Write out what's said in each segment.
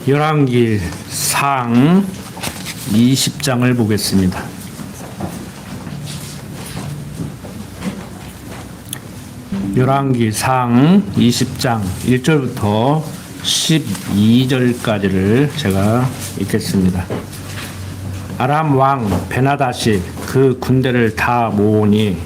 열왕기상 20장을 보겠습니다. 열왕기상 20장 1절부터 12절까지를 제가 읽겠습니다. 아람 왕 베나다시 그 군대를 다 모으니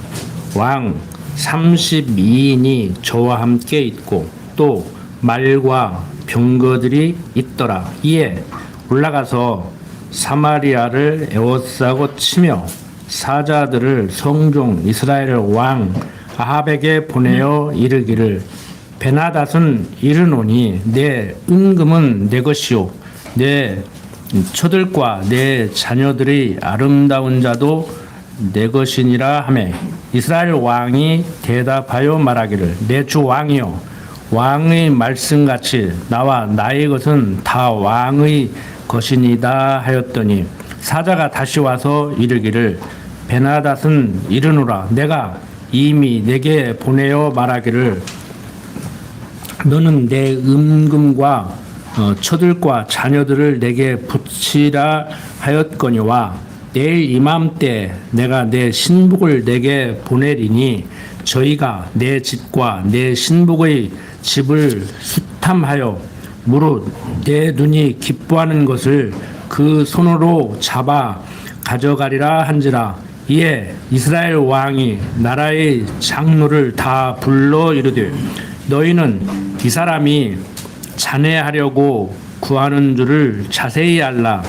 왕 32인이 저와 함께 있고 또 말과 병거들이 있더라. 이에 올라가서 사마리아를 에워싸고 치며 사자들을 성종 이스라엘 왕 아합에게 보내어 이르기를 베나닷은 이르노니 내 은금은 내 것이요 내 처들과 내 자녀들의 아름다운 자도 내 것이니라 하매 이스라엘 왕이 대답하여 말하기를 내 주 왕이여 왕의 말씀같이 나와 나의 것은 다 왕의 것이니다 하였더니 사자가 다시 와서 이르기를 베나닷은 이르노라 내가 이미 내게 보내어 말하기를 너는 내 은금과 처들과 자녀들을 내게 붙이라 하였거니와 내일 이맘때 내가 내 신복을 내게 보내리니 저희가 내 집과 내 신복의 집을 수탐하여 무릇 내 눈이 기뻐하는 것을 그 손으로 잡아 가져가리라 한지라. 이에 이스라엘 왕이 나라의 장로를 다 불러 이르되 너희는 이 사람이 잔해하려고 구하는 줄을 자세히 알라.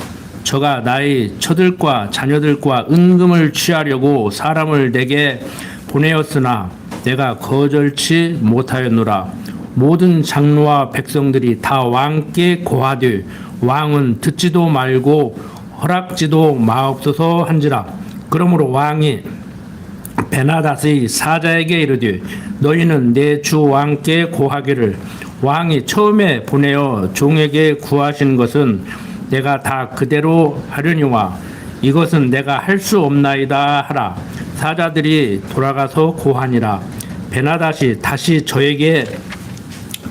저가 나의 처들과 자녀들과 은금을 취하려고 사람을 내게 보내었으나 내가 거절치 못하였노라. 모든 장로와 백성들이 다 왕께 고하되 왕은 듣지도 말고 허락지도 마옵소서 한지라. 그러므로 왕이 베나닷의 사자에게 이르되 너희는 내 주 왕께 고하기를 왕이 처음에 보내어 종에게 구하신 것은 내가 다 그대로 하려니와 이것은 내가 할 수 없나이다 하라. 사자들이 돌아가서 고하니라. 베나닷이 다시 저에게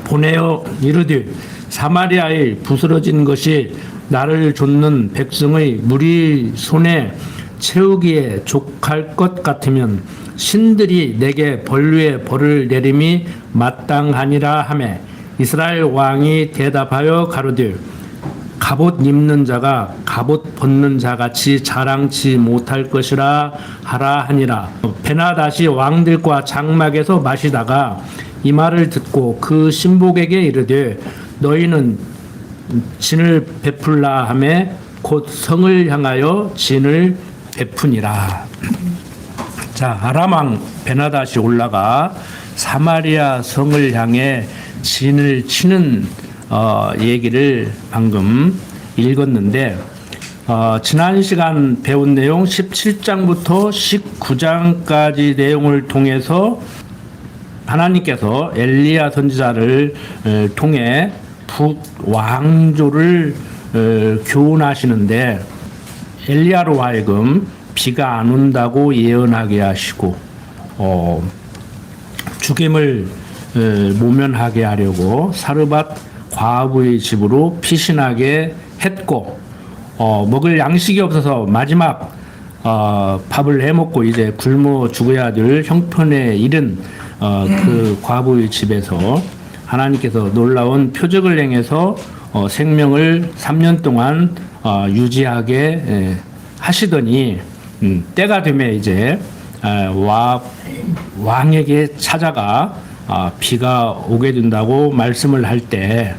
보내어 이르되 사마리아에 부스러진 것이 나를 좇는 백성의 무리 손에 채우기에 족할 것 같으면 신들이 내게 벌 위에 벌을 내림이 마땅하니라 하매 이스라엘 왕이 대답하여 가로되 갑옷 입는 자가 갑옷 벗는 자같이 자랑치 못할 것이라 하라 하니라. 베나닷이 왕들과 장막에서 마시다가 이 말을 듣고 그 신복에게 이르되 너희는 진을 베풀라 하매 곧 성을 향하여 진을 베푸니라. 자, 아람 왕 베나닷이 올라가 사마리아 성을 향해 진을 치는 얘기를 방금 읽었는데 지난 시간 배운 내용 17장부터 19장까지 내용을 통해서 하나님께서 엘리야 선지자를 통해 북왕조를 교훈하시는데 엘리야로 하여금 비가 안 온다고 예언하게 하시고 죽임을 모면하게 하려고 사르밧 과부의 집으로 피신하게 했고 먹을 양식이 없어서 마지막 밥을 해먹고 이제 굶어 죽어야 될 형편에 이른 그 과부의 집에서 하나님께서 놀라운 표적을 행해서 생명을 3년 동안 유지하게 하시더니 때가 되면 이제 왕에게 찾아가 비가 오게 된다고 말씀을 할 때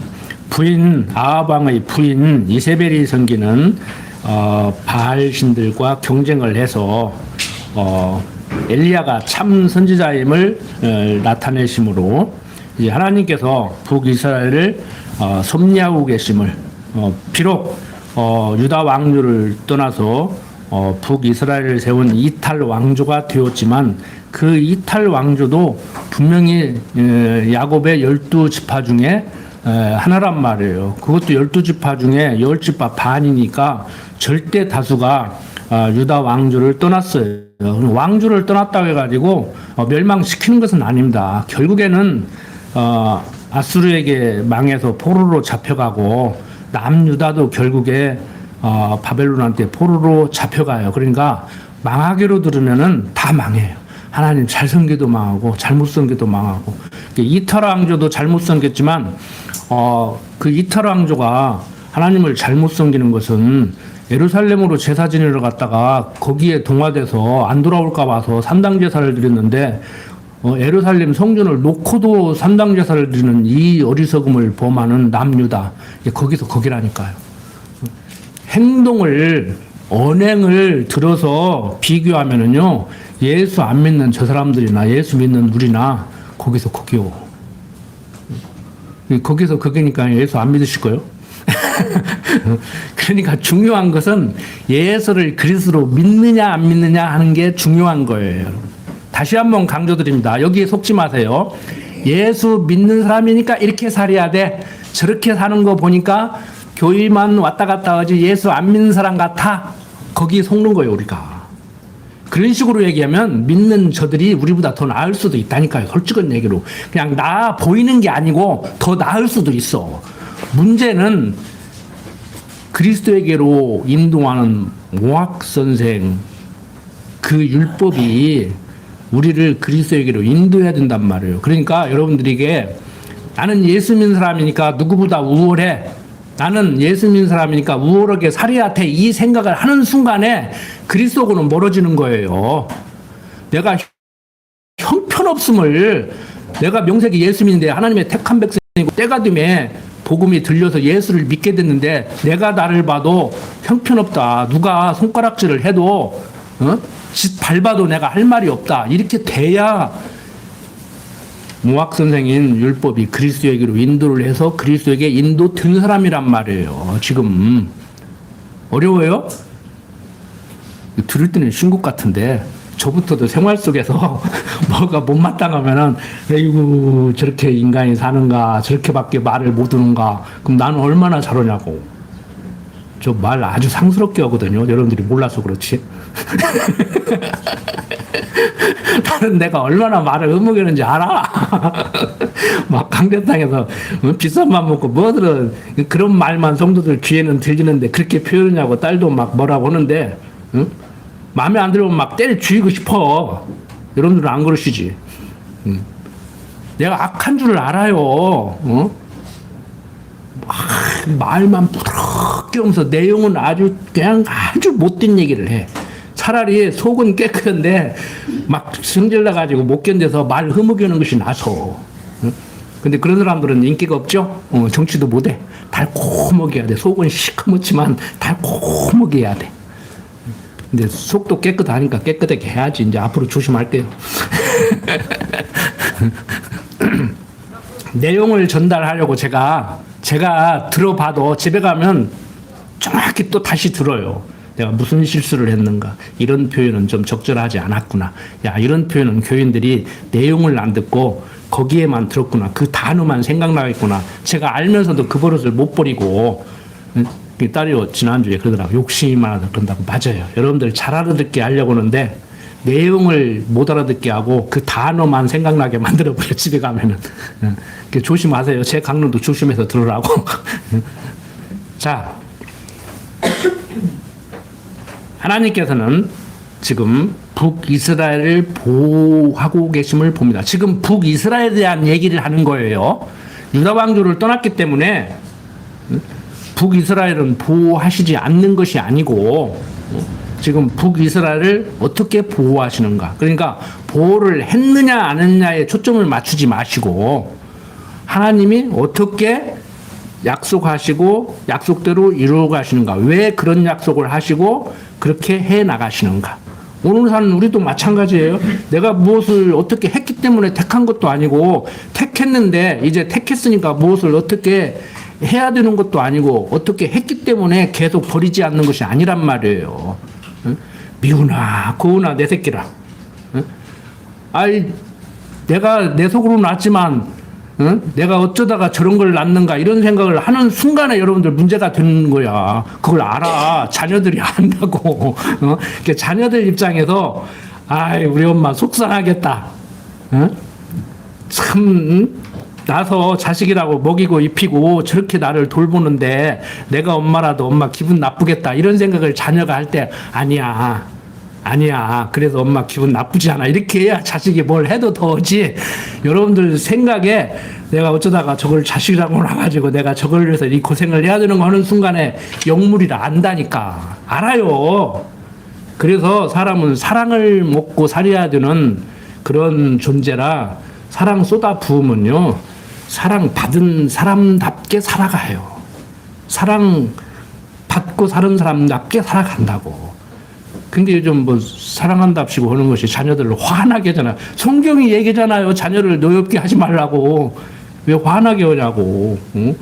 부인 아합 왕의 부인 이세벨이 섬기는 바알 신들과 경쟁을 해서 엘리야가 참 선지자임을 나타내심으로 이제 하나님께서 북이스라엘을 섭리하고 계심을 비록 유다 왕조를 떠나서 북이스라엘을 세운 이탈 왕조가 되었지만 그 이탈 왕조도 분명히 야곱의 12지파 중에 하나란 말이에요. 그것도 12지파 중에 10지파 반이니까 절대 다수가 유다 왕조를 떠났어요. 왕조를 떠났다고 해가지고 멸망시키는 것은 아닙니다. 결국에는 아수르에게 망해서 포로로 잡혀가고 남유다도 결국에 바벨론한테 포로로 잡혀가요. 그러니까 망하기로 들으면은 다 망해요. 하나님 잘 섬기도 망하고 잘못 섬기도 망하고. 이터라 왕조도 잘못 섬겼지만 그 이터라 왕조가 하나님을 잘못 섬기는 것은 예루살렘으로 제사 지내러 갔다가 거기에 동화돼서 안 돌아올까 봐서 산당 제사를 드렸는데 예루살렘 성전을 놓고도 산당 제사를 드리는 이 어리석음을 범하는 남유다. 거기서 거기라니까요. 행동을 언행을 들어서 비교하면은요, 예수 안 믿는 저 사람들이나 예수 믿는 우리나 거기서 거기요. 거기서 거기니까 예수 안 믿으실 거예요. 그러니까 중요한 것은 예수를 그리스도로 믿느냐 안 믿느냐 하는 게 중요한 거예요. 다시 한번 강조드립니다. 여기에 속지 마세요. 예수 믿는 사람이니까 이렇게 살아야 돼. 저렇게 사는 거 보니까 교회만 왔다 갔다 하지 예수 안 믿는 사람 같아. 거기에 속는 거예요, 우리가. 그런 식으로 얘기하면 믿는 저들이 우리보다 더 나을 수도 있다니까요. 솔직한 얘기로. 그냥 나아 보이는 게 아니고 더 나을 수도 있어. 문제는 그리스도에게로 인도하는 모학 선생, 그 율법이 우리를 그리스도에게로 인도해야 된단 말이에요. 그러니까 여러분들에게 나는 예수 믿는 사람이니까 누구보다 우월해. 나는 예수 믿는 사람이니까 우월하게 살아야 돼. 이 생각을 하는 순간에 그리스도하고는 멀어지는 거예요. 내가 형편없음을, 내가 명색이 예수 믿는데 하나님의 택한 백성이고 때가 되면 복음이 들려서 예수를 믿게 됐는데 내가 나를 봐도 형편없다. 누가 손가락질을 해도 짓 밟아도 내가 할 말이 없다. 이렇게 돼야 모학 선생인 율법이 그리스도에게로 인도를 해서 그리스도에게 인도 된 사람이란 말이에요. 지금 어려워요? 들을 때는 쉬운 것 같은데 저부터도 생활 속에서 뭐가 못마땅하면은 에이구 저렇게 인간이 사는가, 저렇게밖에 말을 못 하는가, 그럼 나는 얼마나 잘하냐고. 저 말 아주 상스럽게 하거든요. 여러분들이 몰라서 그렇지. 나는 내가 얼마나 말을 흐뭇이는지 알아. 막 강대탕에서 비싼 맘 먹고 뭐들은 그런 말만 성도들 귀에는 들리는데 그렇게 표현하냐고 딸도 막 뭐라고 하는데 응? 마음에 안 들면 막 때려 죽이고 싶어. 여러분들은 안 그러시지? 내가 악한 줄 알아요. 말만 부드럽게 하면서 내용은 아주 그냥 아주 못된 얘기를 해. 차라리 속은 깨끗한데 막 성질나가지고 못 견뎌서 말 흐뭇이는 것이 나서. 근데 그런 사람들은 인기가 없죠? 정치도 못해. 달콤하게 해야 돼. 속은 시커멓지만 달콤하게 해야 돼. 근데 속도 깨끗하니까 깨끗하게 해야지. 이제 앞으로 조심할게요. 내용을 전달하려고 제가 들어봐도 집에 가면 정확히 또 다시 들어요. 내가 무슨 실수를 했는가. 이런 표현은 좀 적절하지 않았구나. 야, 이런 표현은 교인들이 내용을 안 듣고 거기에만 들었구나. 그 단어만 생각나겠구나. 제가 알면서도 그 버릇을 못 버리고. 딸이 지난주에 그러더라고. 욕심이 많아서 그런다고. 맞아요. 여러분들 잘 알아듣게 하려고 하는데 내용을 못 알아듣게 하고 그 단어만 생각나게 만들어버려. 집에 가면은. 조심하세요. 제 강론도 조심해서 들으라고. 자, 하나님께서는 지금 북이스라엘을 보호하고 계심을 봅니다. 지금 북이스라엘에 대한 얘기를 하는 거예요. 유다 왕조를 떠났기 때문에 북이스라엘은 보호하시지 않는 것이 아니고 지금 북이스라엘을 어떻게 보호하시는가. 그러니까 보호를 했느냐 안 했느냐에 초점을 맞추지 마시고 하나님이 어떻게 약속하시고 약속대로 이루어 가시는가. 왜 그런 약속을 하시고 그렇게 해 나가시는가. 오늘 사는 우리도 마찬가지예요. 내가 무엇을 어떻게 했기 때문에 택한 것도 아니고 택했는데 이제 택했으니까 무엇을 어떻게 해야 되는 것도 아니고 어떻게 했기 때문에 계속 버리지 않는 것이 아니란 말이에요. 미우나 고우나 내 새끼라. 아이 내가 내 속으로 낳았지만 내가 어쩌다가 저런 걸 낳는가 이런 생각을 하는 순간에 여러분들 문제가 되는 거야. 그걸 알아. 자녀들이 안다고. 자녀들 입장에서 아이 우리 엄마 속상하겠다. 참 나서 자식이라고 먹이고 입히고 저렇게 나를 돌보는데 내가 엄마라도 엄마 기분 나쁘겠다 이런 생각을 자녀가 할 때 아니야 그래서 엄마 기분 나쁘지 않아 이렇게 해야 자식이 뭘 해도 더지. 여러분들 생각에 내가 어쩌다가 저걸 자식이라고 나가지고 내가 저걸 위해서 이 고생을 해야 되는 거 하는 순간에 영물이라 안다니까. 알아요. 그래서 사람은 사랑을 먹고 살아야 되는 그런 존재라 사랑 쏟아 부으면요 사랑 받은 사람답게 살아가요. 사랑 받고 사는 사람답게 살아간다고. 근데 요즘 뭐 사랑한답시고 하는 것이 자녀들을 화나게 하잖아요. 성경이 얘기잖아요. 자녀를 노엽게 하지 말라고. 왜 화나게 하냐고. 응?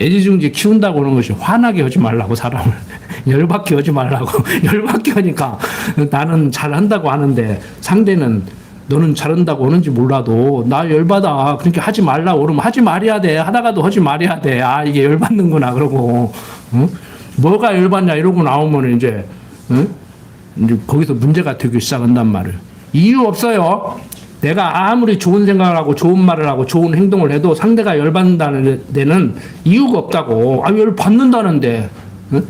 애지중지 키운다고 하는 것이 화나게 하지 말라고 사람을. 열받게 하지 말라고. 열받게 하니까 나는 잘한다고 하는데 상대는 너는 잘한다고 하는지 몰라도 나 열받아. 그러니까 하지 말라고 그러면 하지 말아야 돼. 하다가도 하지 말아야 돼. 아 이게 열받는구나 그러고. 응? 뭐가 열받냐 이러고 나오면 이제 응? 이제 거기서 문제가 되기 시작한단 말이에요. 이유 없어요. 내가 아무리 좋은 생각을 하고 좋은 말을 하고 좋은 행동을 해도 상대가 열받는다는 데는 이유가 없다고. 아 열받는다는데. 응?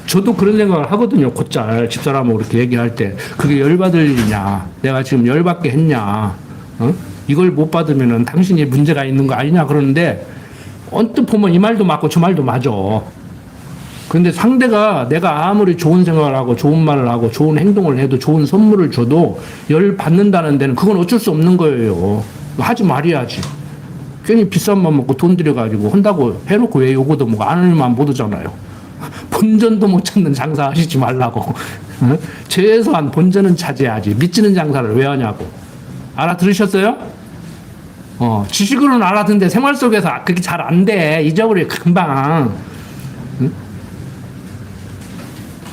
저도 그런 생각을 하거든요. 곧잘 집사람하고 이렇게 얘기할 때 그게 열받을 일이냐. 내가 지금 열받게 했냐. 어? 이걸 못 받으면은 당신이 문제가 있는 거 아니냐 그러는데 언뜻 보면 이 말도 맞고 저 말도 맞아. 근데 상대가 내가 아무리 좋은 생각을 하고 좋은 말을 하고 좋은 행동을 해도 좋은 선물을 줘도 열 받는다는 데는 그건 어쩔 수 없는 거예요. 하지 말아야지. 괜히 비싼 맘 먹고 돈 들여가지고 한다고 해놓고 왜 요거도 뭐고 안 하면 못 하잖아요. 본전도 못 찾는 장사 하시지 말라고. 응? 최소한 본전은 차지해야지. 미치는 장사를 왜 하냐고. 알아들으셨어요? 지식으로는 알아듣는데 생활 속에서 그렇게 잘 안 돼. 잊어버려 금방. 응?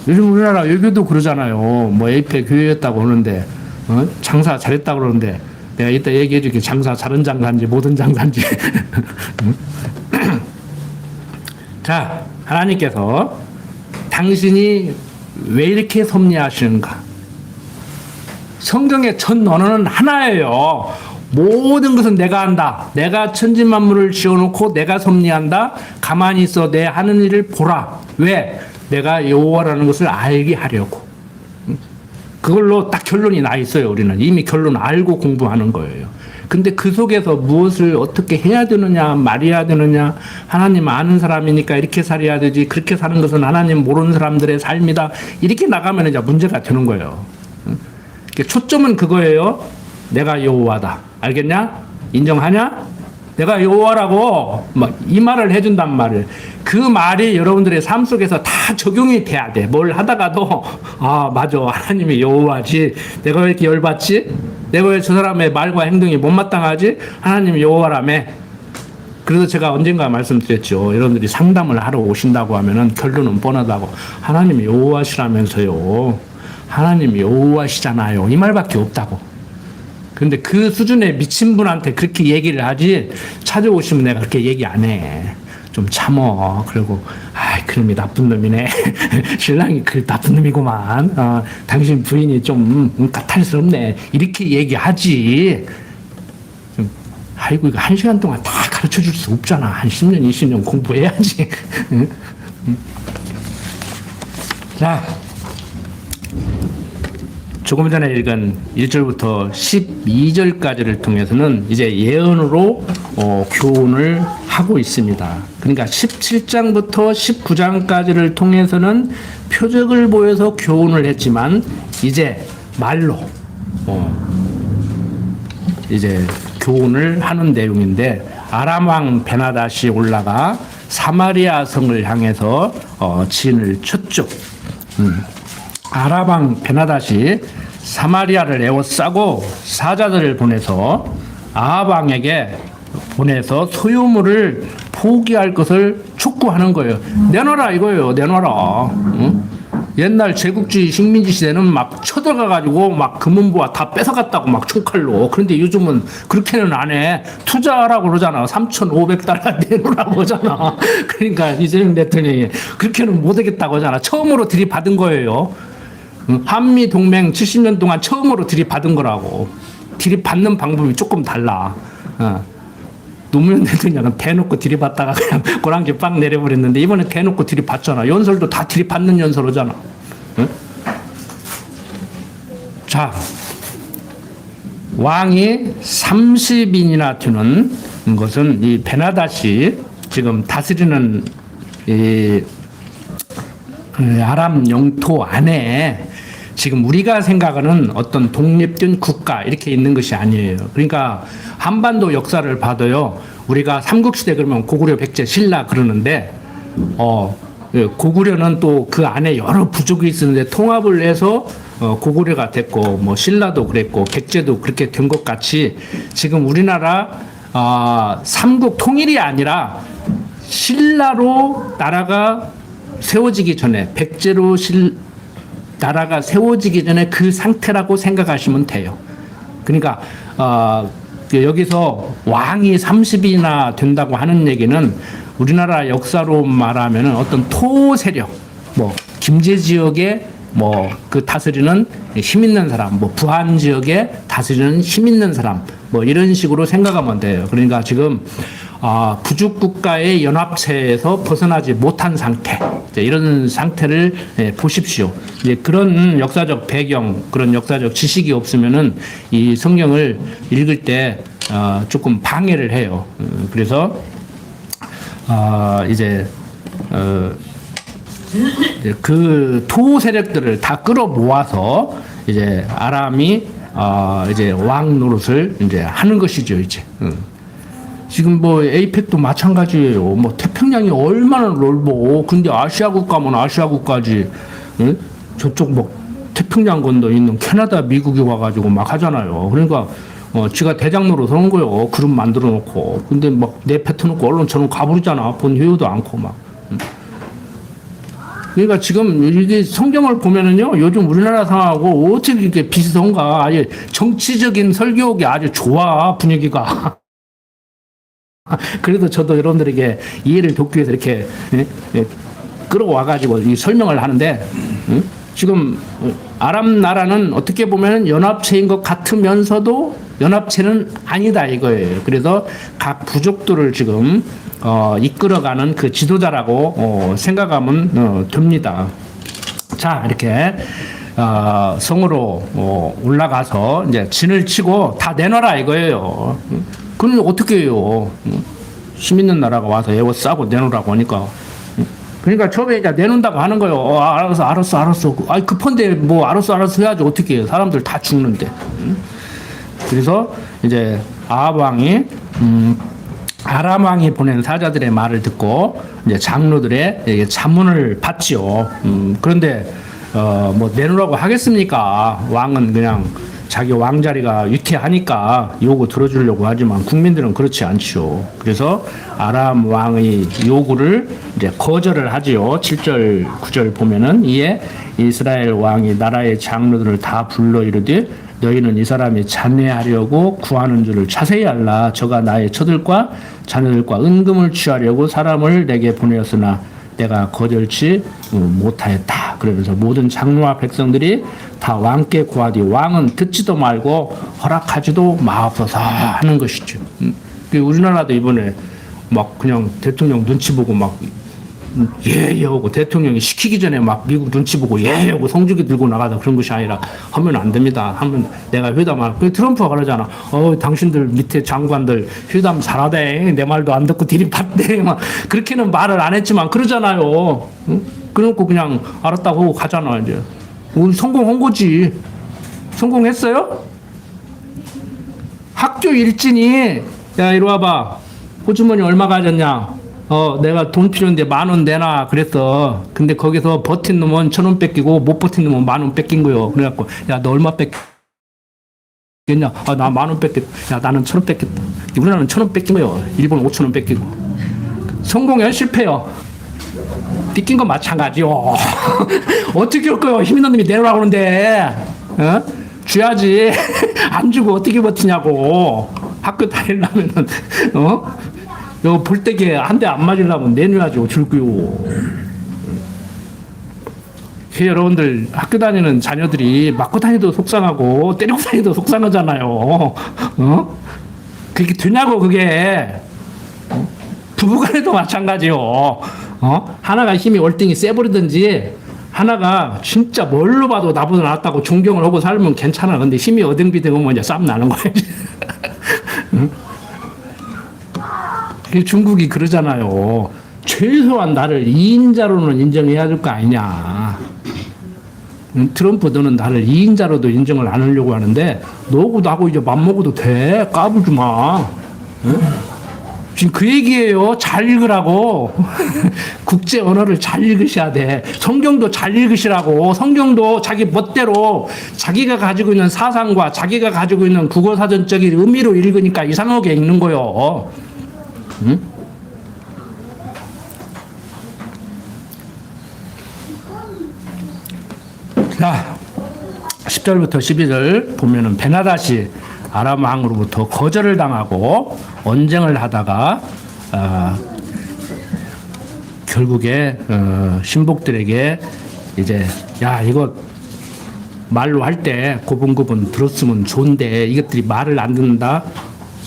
요즘 우리나라 외교도 그러잖아요. 뭐 에이페 교회였다고 하는데 장사 잘했다고 그러는데 내가 이따 얘기해 줄게. 장사 잘한 장사인지 못한 장사인지. 자, 하나님께서 당신이 왜 이렇게 섭리하시는가? 성경의 첫 언어는 하나예요. 모든 것은 내가 한다. 내가 천지만물을 지어놓고 내가 섭리한다. 가만히 있어 내 하는 일을 보라. 왜? 내가 여호와라는 것을 알게 하려고. 그걸로 딱 결론이 나 있어요. 우리는 이미 결론 알고 공부하는 거예요. 근데 그 속에서 무엇을 어떻게 해야 되느냐, 말해야 되느냐, 하나님 아는 사람이니까 이렇게 살아야 되지, 그렇게 사는 것은 하나님 모르는 사람들의 삶이다. 이렇게 나가면 이제 문제가 되는 거예요. 초점은 그거예요. 내가 여호와다. 알겠냐? 인정하냐? 내가 여호와라고 막 이 말을 해준단 말을. 그 말이 여러분들의 삶 속에서 다 적용이 돼야 돼. 뭘 하다가도 아 맞아 하나님이 여호와지. 내가 왜 이렇게 열받지? 내가 왜 저 사람의 말과 행동이 못마땅하지? 하나님이 여호와라며. 그래서 제가 언젠가 말씀드렸죠. 여러분들이 상담을 하러 오신다고 하면은 결론은 뻔하다고. 하나님이 여호와시라면서요. 하나님이 여호와시잖아요. 이 말밖에 없다고. 근데 그 수준에 미친 분한테 그렇게 얘기를 하지 찾아오시면 내가 그렇게 얘기 안 해. 좀 참어. 그리고 그놈이 나쁜 놈이네. 신랑이 그 나쁜 놈이구만. 당신 부인이 좀 까탈스럽네. 이렇게 얘기하지. 좀 아이고 이거 1시간 동안 다 가르쳐 줄 수 없잖아. 한 10년 20년 공부해야지. 자, 조금 전에 읽은 1절부터 12절까지를 통해서는 이제 예언으로 교훈을 하고 있습니다. 그러니까 17장부터 19장까지를 통해서는 표적을 보여서 교훈을 했지만 이제 말로 이제 교훈을 하는 내용인데, 아람 왕 베나닷이 올라가 사마리아 성을 향해서 진을 쳤죠. 아람 왕 베나닷이 사마리아를 에워싸고 사자들을 보내서 아합 왕에게 보내서 소유물을 포기할 것을 촉구하는 거예요. 내놔라 이거예요. 내놔라. 응? 옛날 제국주의 식민지 시대는 막 쳐들어가가지고 막 금은보화 다 뺏어갔다고 막 총칼로. 그런데 요즘은 그렇게는 안 해. 투자하라고 그러잖아. 3,500달러 내놓으라고 하잖아. 그러니까 이재명 대통령이 그렇게는 못하겠다고 하잖아. 처음으로 들이받은 거예요. 한미 동맹 70년 동안 처음으로 들이받은 거라고. 들이받는 방법이 조금 달라. 노무현 대통령은 대놓고 들이받다가 그냥 고랑지 빵 내려버렸는데 이번에 대놓고 들이받잖아. 연설도 다 들이받는 연설하잖아. 응? 자, 왕이 30인이나 되는 것은 이 베나닷이 지금 다스리는 이 아람 영토 안에 지금 우리가 생각하는 어떤 독립된 국가 이렇게 있는 것이 아니에요. 그러니까 한반도 역사를 봐도요. 우리가 삼국시대 그러면 고구려, 백제, 신라 그러는데 고구려는 또 그 안에 여러 부족이 있었는데 통합을 해서 고구려가 됐고 뭐 신라도 그랬고 백제도 그렇게 된 것 같이 지금 우리나라 삼국 통일이 아니라 신라로 나라가 세워지기 전에 백제로 나라가 세워지기 전에 그 상태라고 생각하시면 돼요. 그러니까 여기서 왕이 30이나 된다고 하는 얘기는 우리나라 역사로 말하면 어떤 토 세력, 뭐 김제 지역에 뭐 그 다스리는 힘 있는 사람, 뭐 부안 지역에 다스리는 힘 있는 사람, 뭐 이런 식으로 생각하면 돼요. 그러니까 지금 부족 국가의 연합체에서 벗어나지 못한 상태, 이런 상태를 보십시오. 이제 그런 역사적 배경, 그런 역사적 지식이 없으면은 이 성경을 읽을 때 조금 방해를 해요. 그래서 이제 그 토 세력들을 다 끌어 모아서 이제 아람이 이제 왕 노릇을 이제 하는 것이죠, 이제. 지금 뭐 에이펙도 마찬가지예요. 뭐 태평양이 얼마나 넓어. 근데 아시아 국가면 아시아 국가지. 응? 저쪽 뭐 태평양 건너 있는 캐나다, 미국이 와가지고 막 하잖아요. 그러니까 지가 대장 노릇 하는 거요. 그룹 만들어 놓고. 근데 막 내뱉어 놓고 언론처럼 가부르잖아. 본 회의도 않고 막. 그러니까 지금 이게 성경을 보면은요, 요즘 우리나라 상황하고 어떻게 이렇게 비슷한가. 아예 정치적인 설교가 아주 좋아, 분위기가. 그래도 저도 여러분들에게 이해를 돕기 위해서 이렇게 끌어와가지고 이 설명을 하는데, 지금 아람 나라는 어떻게 보면 연합체인 것 같으면서도 연합체는 아니다 이거예요. 그래서 각 부족들을 지금 이끌어가는 그 지도자라고 생각하면 됩니다. 자, 이렇게 성으로 올라가서 이제 진을 치고 다 내놔라 이거예요. 그럼 어떻게 해요? 힘 있는 나라가 와서 에워 싸고 내놓으라고 하니까. 그러니까 처음에 이제 내놓는다고 하는 거예요. 알았어. 아이, 급한데 뭐 알았어 해야지. 어떻게 해요? 사람들 다 죽는데. 그래서 이제 아합 왕이 아람 왕이 보낸 사자들의 말을 듣고 이제 장로들의 자문을 받지요. 그런데 뭐 내놓으라고 하겠습니까? 왕은 그냥 자기 왕자리가 유쾌하니까 요구 들어주려고 하지만 국민들은 그렇지 않죠. 그래서 아람 왕의 요구를 이제 거절을 하지요. 7절, 9절 보면은 이에 이스라엘 왕이 나라의 장로들을 다 불러 이르되 너희는 이 사람이 잔해하려고 구하는 줄을 자세히 알라. 저가 나의 처들과 자녀들과 은금을 취하려고 사람을 내게 보내었으나 내가 거절치 못하였다. 그러면서 모든 장로와 백성들이 다 왕께 구하되 왕은 듣지도 말고 허락하지도 마옵소서 하는 것이죠. 우리나라도 이번에 막 그냥 대통령 눈치 보고 막 하고 대통령이 시키기 전에 막 미국 눈치 보고 하고 성주기 들고 나가다 그런 것이 아니라 하면 안 됩니다. 하면 내가 회담할. 그 트럼프가 그러잖아. 당신들 밑에 장관들 회담 잘하대. 내 말도 안 듣고 들이받대. 막 그렇게는 말을 안 했지만 그러잖아요. 그래놓고 그냥 알았다고 하고 가잖아 이제. 오늘 성공한 거지. 성공했어요? 학교 일진이 야 이리 와봐. 호주머니 얼마 가졌냐? 내가 돈 필요한데 10,000원 내놔 그랬어. 근데 거기서 버틴 놈은 1,000원 뺏기고 못 버틴 놈은 10,000원 뺏긴 거요. 그래갖고 야 너 얼마 뺏겼냐? 나 10,000원 뺏겼다. 야 나는 1,000원 뺏겼다. 우리나라는 1,000원 뺏긴 거요. 일본 5,000원 뺏기고. 성공해요 실패요? 뺏긴 건 마찬가지요. 어떻게 할 거요? 힘 있는 놈이 내놓으라고 하는데 줘야지. 안 주고 어떻게 버티냐고. 학교 다니려면은 요 볼때게 한 대 안 맞으려면 내놔야죠. 줄게요. 여러분들 학교 다니는 자녀들이 맞고 다니도 속상하고 때리고 다니도 속상하잖아요. 그게 되냐고 그게. 부부간에도 마찬가지요. 하나가 힘이 월등히 세버리든지 하나가 진짜 뭘로 봐도 나보다 낫다고 존경을 하고 살면 괜찮아. 근데 힘이 어등비등하면 이제 싸움 나는 거야. 중국이 그러잖아요. 최소한 나를 2인자로는 인정해야 될 거 아니냐. 트럼프 너는 나를 2인자로도 인정을 안 하려고 하는데 너하고 나하고 이제 맘먹어도 돼. 까불지 마. 응? 지금 그 얘기예요. 잘 읽으라고. 국제 언어를 잘 읽으셔야 돼. 성경도 잘 읽으시라고. 성경도 자기 멋대로 자기가 가지고 있는 사상과 자기가 가지고 있는 국어사전적인 의미로 읽으니까 이상하게 읽는 거요. 응? 자, 10절부터 12절 보면은 베나닷이 아람 왕으로부터 거절을 당하고 언쟁을 하다가 결국에 신복들에게 이제 야 이거 말로 할 때 고분고분 들었으면 좋은데 이것들이 말을 안 듣는다.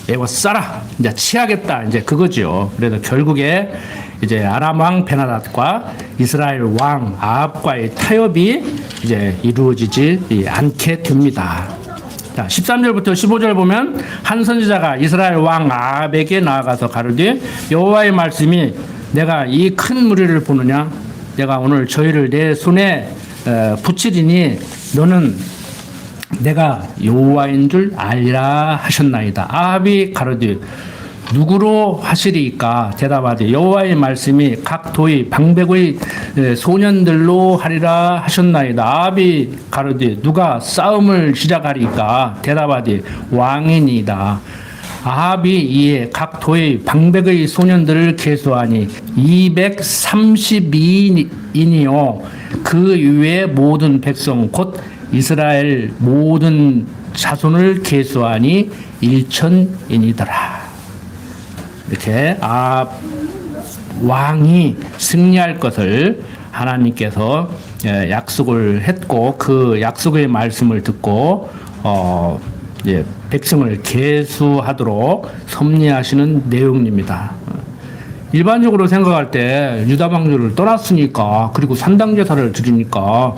애워 싸라. 이제 치하겠다. 이제 그거죠. 그래서 결국에 이제 아람 왕 베나닷과 이스라엘 왕 아합과의 타협이 이제 이루어지지 않게 됩니다. 자, 13절부터 15절 보면 한 선지자가 이스라엘 왕 아합에게 나아가서 가르되 여호와의 말씀이 내가 이 큰 무리를 보느냐 내가 오늘 저희를 내 손에 붙이리니 너는 내가 여호와인 줄 알리라 하셨나이다. 아합이 가로되 누구로 하시리이까 대답하되 여호와의 말씀이 각 도의 방백의 소년들로 하리라 하셨나이다. 아합이 가로되 누가 싸움을 시작하리이까 대답하되 왕이니이다. 아합이 이에 각 도의 방백의 소년들을 계수하니 232인이요 그 외의 모든 백성 곧 이스라엘 모든 자손을 계수하니 1,000인이더라. 이렇게 아합 왕이 승리할 것을 하나님께서 약속을 했고 그 약속의 말씀을 듣고 백성을 계수하도록 섭리하시는 내용입니다. 일반적으로 생각할 때 유다 방주를 떠났으니까 그리고 산당 제사를 드리니까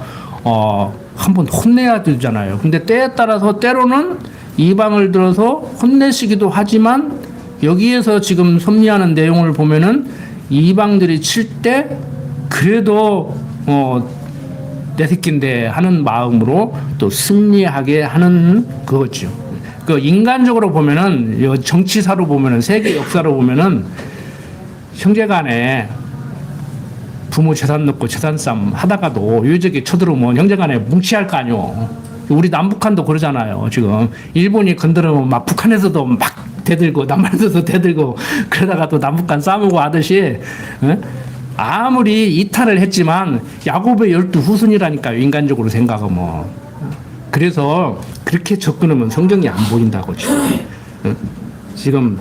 한번 혼내야 되잖아요. 근데 때에 따라서 때로는 이방을 들어서 혼내시기도 하지만 여기에서 지금 섭리하는 내용을 보면은 이방들이 칠 때 그래도 내 새끼인데 하는 마음으로 또 승리하게 하는 그거죠. 그 인간적으로 보면은 정치사로 보면은 세계 역사로 보면은 형제간에 부모 재산 넣고 재산 싸움 하다가도 유적이 쳐들어오면 형제간에 뭉치할 거 아니오. 우리 남북한도 그러잖아요. 지금 일본이 건드리면 막 북한에서도 막 대들고 남한에서도 대들고 그러다가 또 남북한 싸우고 하듯이 아무리 이탈을 했지만 야곱의 12 후손이라니까요. 인간적으로 생각하면. 그래서 그렇게 접근하면 성경이 안 보인다고 지금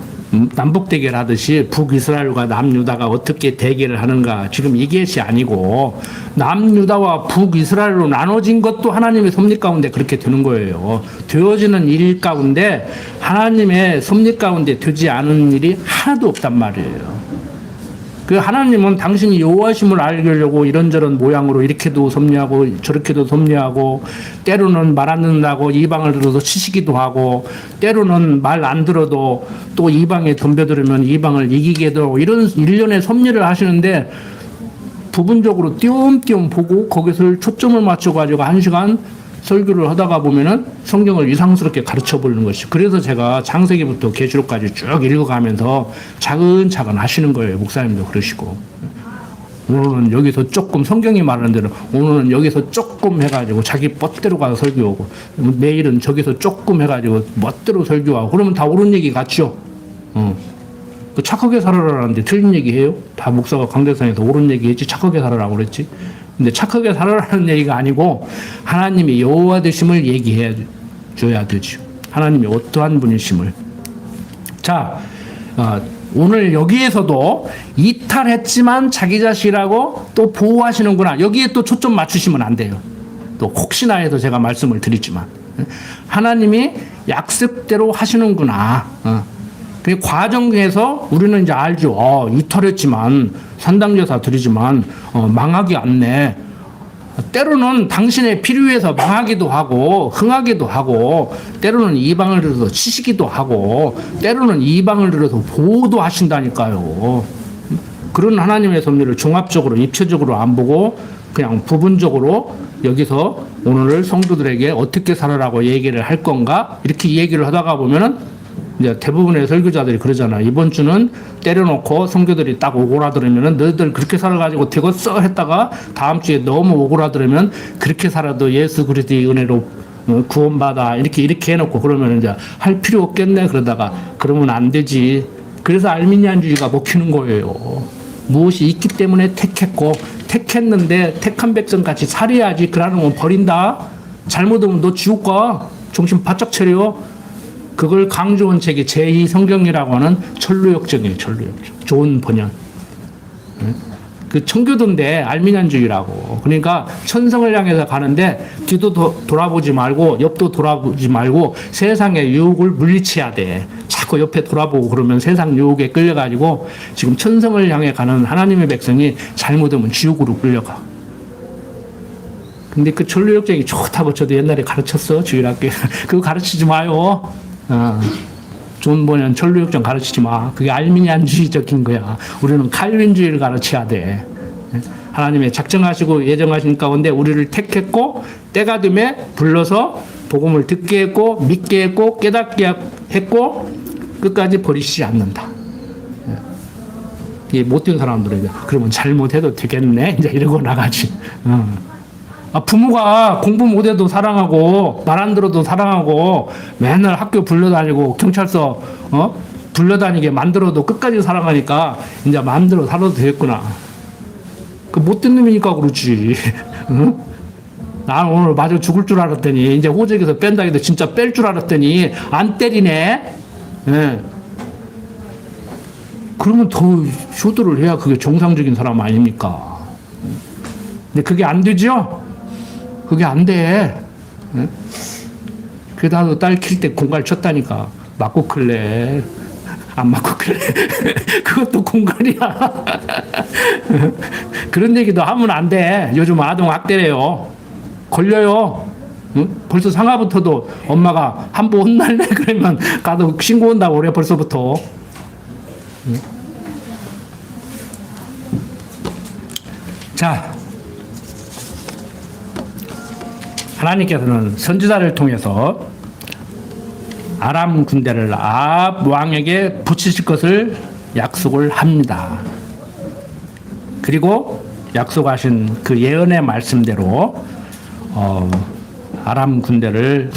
남북 대결하듯이 북이스라엘과 남유다가 어떻게 대결을 하는가 지금 이것이 아니고 남유다와 북이스라엘로 나눠진 것도 하나님의 섭리 가운데 그렇게 되는 거예요. 되어지는 일 가운데 하나님의 섭리 가운데 되지 않은 일이 하나도 없단 말이에요. 그 하나님은 당신이 여호와심을 알려고 이런저런 모양으로 이렇게도 섭리하고 저렇게도 섭리하고 때로는 말 안 듣는다고 이방을 들어서 치시기도 하고 때로는 말 안 들어도 또 이방에 덤벼들으면 이방을 이기게도 하고 이런 일련의 섭리를 하시는데 부분적으로 띄엄띄엄 보고 거기서 초점을 맞춰가지고 1시간 설교를 하다가 보면은 성경을 이상스럽게 가르쳐 보는 것이. 그래서 제가 창세기부터 계시록까지 쭉 읽어가면서 차근차근 하시는 거예요. 목사님도 그러시고. 오늘은 여기서 조금 성경이 말하는 대로 오늘은 여기서 조금 해가지고 자기 멋대로 가서 설교하고 내일은 저기서 조금 해가지고 멋대로 설교하고 그러면 다 옳은 얘기 같죠. 그 착하게 살아라는데 틀린 얘기 해요? 다 목사가 강대상에서 옳은 얘기 했지 착하게 살아라고 그랬지. 근데 착하게 살아라는 얘기가 아니고 하나님이 여호와 되심을 얘기해 줘야 되죠. 하나님이 어떠한 분이심을. 자, 오늘 여기에서도 이탈했지만 자기 자식이라고 또 보호하시는구나. 여기에 또 초점 맞추시면 안 돼요. 또 혹시나 해서 제가 말씀을 드리지만 하나님이 약속대로 하시는구나. 그 과정에서 우리는 이제 알죠. 이탈했지만 산당제사 드리지만 망하지 않네. 때로는 당신의 필요해서 망하기도 하고 흥하기도 하고 때로는 이방을 들어서 치시기도 하고 때로는 이방을 들어서 보호도 하신다니까요. 그런 하나님의 섭리를 종합적으로 입체적으로 안 보고 그냥 부분적으로 여기서 오늘 성도들에게 어떻게 살아라고 얘기를 할 건가 이렇게 얘기를 하다가 보면은 이제 대부분의 설교자들이 그러잖아. 이번 주는 때려놓고 성교들이 딱 오고라들으면은 너희들 그렇게 살아가지고 되겠어 했다가 다음 주에 너무 오고라들으면 그렇게 살아도 예수 그리스도의 은혜로 구원받아 이렇게 해놓고 그러면 이제 할 필요 없겠네. 그러다가 그러면 안 되지. 그래서 알미니안주의가 먹히는 거예요. 무엇이 있기 때문에 택했고 택했는데 택한 백성 같이 살아야지. 그러면 버린다. 잘못하면 너 지옥 가. 정신 바짝 차려. 그걸 강조한 책이 제2성경이라고 하는 천루역정이에요. 천루역정. 좋은 번역. 그 청교도인데 알미니안주의라고. 그러니까 천성을 향해서 가는데 뒤도 돌아보지 말고 옆도 돌아보지 말고 세상의 유혹을 물리쳐야 돼. 자꾸 옆에 돌아보고 그러면 세상 유혹에 끌려가지고 지금 천성을 향해 가는 하나님의 백성이 잘못하면 지옥으로 끌려가. 근데 그 천루역정이 좋다고 저도 옛날에 가르쳤어. 주일학교에. 그거 가르치지 마요. 존 번연 천루역정 가르치지 마. 그게 알미니안주의적인 거야. 우리는 칼빈주의를 가르쳐야 돼. 하나님의 작정하시고 예정하신 가운데 우리를 택했고 때가 됨에 불러서 복음을 듣게 했고 믿게 했고 깨닫게 했고 끝까지 버리시지 않는다. 이게 못된 사람들에게 그러면 잘못해도 되겠네 이제 이러고 나가지. 부모가 공부 못해도 사랑하고 말 안 들어도 사랑하고 맨날 학교 불러다니고 경찰서 불러다니게 만들어도 끝까지 사랑하니까 이제 마음대로 살아도 되겠구나. 그 못된 놈이니까 그렇지. 응? 난 오늘 맞아 죽을 줄 알았더니 이제 호적에서 뺀다 해도 진짜 뺄 줄 알았더니 안 때리네. 예. 그러면 더 효도를 해야 그게 정상적인 사람 아닙니까? 근데 그게 안 되죠? 그게 안 돼. 응? 그래도 나도 딸 킬 때 공갈 쳤다니까. 맞고 클래. 안 맞고 클래. 그것도 공갈이야. 그런 얘기도 하면 안 돼. 요즘 아동 학대래요. 걸려요. 응? 벌써 상하부터도 엄마가 한 번 혼날래? 그러면 가도 신고 온다고 그래 벌써부터. 응? 자, 하나님께서는 선지자를 통해서 아람 군대를 아합 왕에게 붙이실 것을 약속을 합니다. 그리고 약속하신 그 예언의 말씀대로 아람 군대를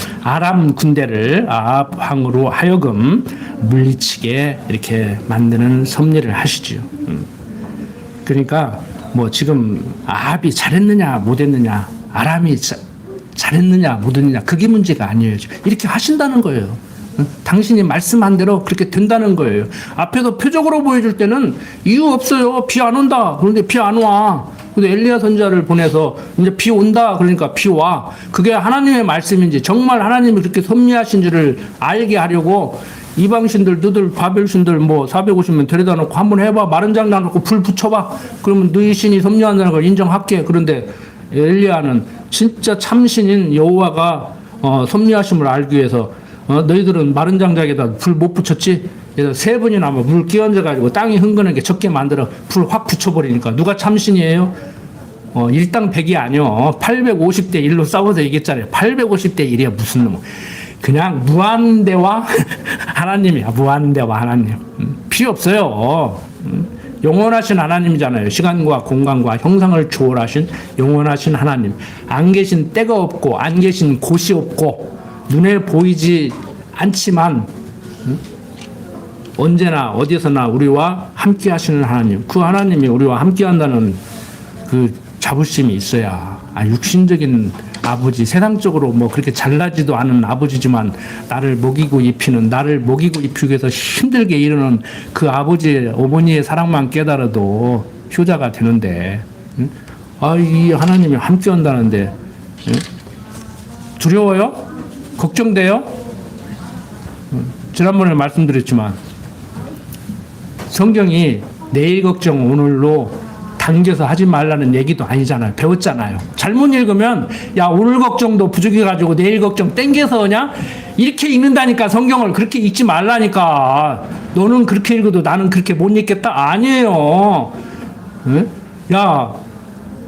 아합 왕으로 하여금 물리치게 이렇게 만드는 섭리를 하시죠. 그러니까 뭐 지금 아합이 잘했느냐 못했느냐, 아람이 잘했느냐 못했느냐 그게 문제가 아니에요. 이렇게 하신다는 거예요. 당신이 말씀한 대로 그렇게 된다는 거예요. 앞에서 표적으로 보여줄 때는 이유 없어요. 비 안 온다. 그런데 비 안 와. 근데 엘리야 선지자를 보내서 이제 비 온다. 그러니까 비 와. 그게 하나님의 말씀인지 정말 하나님이 그렇게 섭리하신 줄을 알게 하려고 이방신들, 너들 바벨신들 뭐 450명 데려다 놓고 한번 해봐. 마른 장 놔놓고 불 붙여봐. 그러면 너희 신이 섭리한다는 걸 인정할게. 그런데 엘리야는 진짜 참신인 여호와가 섭리하심을 알기 위해서 너희들은 마른 장작에다 불 못 붙였지? 그래서 3번이나 물 끼얹어가지고 땅이 흥건하게 적게 만들어 불 확 붙여버리니까 누가 참신이에요? 일당 100이 아니요. 850대 1로 싸워서 이겼잖아요. 850대 1이야 무슨 놈. 그냥 무한대와 하나님이야. 무한대와 하나님. 필요 없어요. 영원하신 하나님이잖아요. 시간과 공간과 형상을 초월하신 영원하신 하나님. 안 계신 때가 없고 안 계신 곳이 없고 눈에 보이지 않지만 언제나 어디서나 우리와 함께 하시는 하나님. 그 하나님이 우리와 함께 한다는 그 자부심이 있어야 육신적인 아버지, 세상적으로 뭐 그렇게 잘나지도 않은 아버지지만 나를 먹이고 입히는, 나를 먹이고 입히기 위해서 힘들게 이르는 그 아버지의, 어머니의 사랑만 깨달아도 효자가 되는데, 이 하나님이 함께 한다는데 두려워요? 걱정돼요? 지난번에 말씀드렸지만 성경이 내일 걱정 오늘로 당겨서 하지 말라는 얘기도 아니잖아요. 배웠잖아요. 잘못 읽으면 야 오늘 걱정도 부족해가지고 내일 걱정 땡겨서 그냥 이렇게 읽는다니까. 성경을 그렇게 읽지 말라니까. 너는 그렇게 읽어도 나는 그렇게 못 읽겠다? 아니에요. 응? 야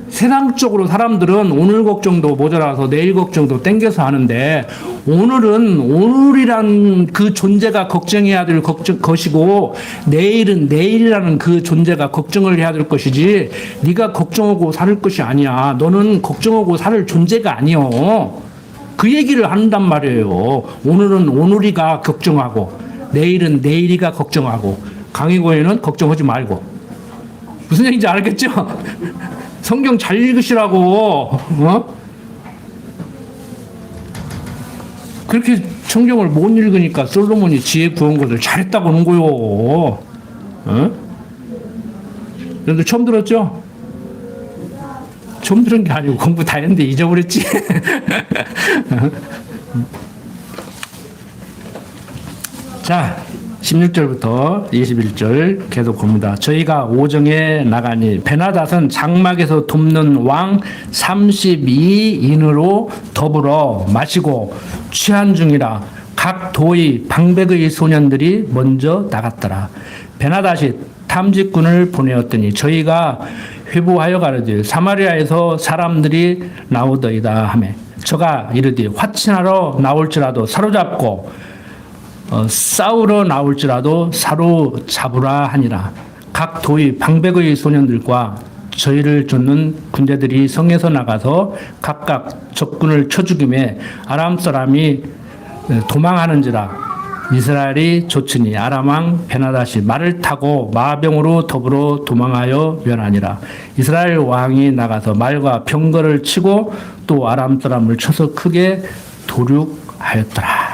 세상적으로 사람들은 오늘 걱정도 모자라서 내일 걱정도 땡겨서 하는데, 오늘은 오늘이란 그 존재가 걱정해야 될 것이고 내일은 내일이라는 그 존재가 걱정을 해야 될 것이지, 네가 걱정하고 살 것이 아니야. 너는 걱정하고 살 존재가 아니요. 그 얘기를 한단 말이에요. 오늘은 오늘이가 걱정하고 내일은 내일이가 걱정하고 강의고에는 걱정하지 말고. 무슨 얘기인지 알겠죠? 성경 잘 읽으시라고. 어? 그렇게 성경을 못 읽으니까 솔로몬이 지혜 구한 것을 잘했다고 하는 거요. 어? 여러분들 처음 들었죠? 처음 들은 게 아니고 공부 다 했는데 잊어버렸지. 자, 16절부터 21절 계속 봅니다. 저희가 오정에 나가니 베나닷은 장막에서 돕는 왕 32인으로 더불어 마시고 취한 중이라 각 도의 방백의 소년들이 먼저 나갔더라. 베나닷이 탐직군을 보내었더니 저희가 회부하여 가르되 사마리아에서 사람들이 나오더이다 하매 저가 이르되 화친하러 나올지라도 사로잡고 싸우러 나올지라도 사로잡으라 하니라. 각 도의 방백의 소년들과 저희를 쫓는 군대들이 성에서 나가서 각각 적군을 쳐 죽임에 아람 사람이 도망하는지라. 이스라엘이 쫓으니 아람 왕 베나닷이 말을 타고 마병으로 더불어 도망하여 면하니라. 이스라엘 왕이 나가서 말과 병거를 치고 또 아람 사람을 쳐서 크게 도륙하였더라.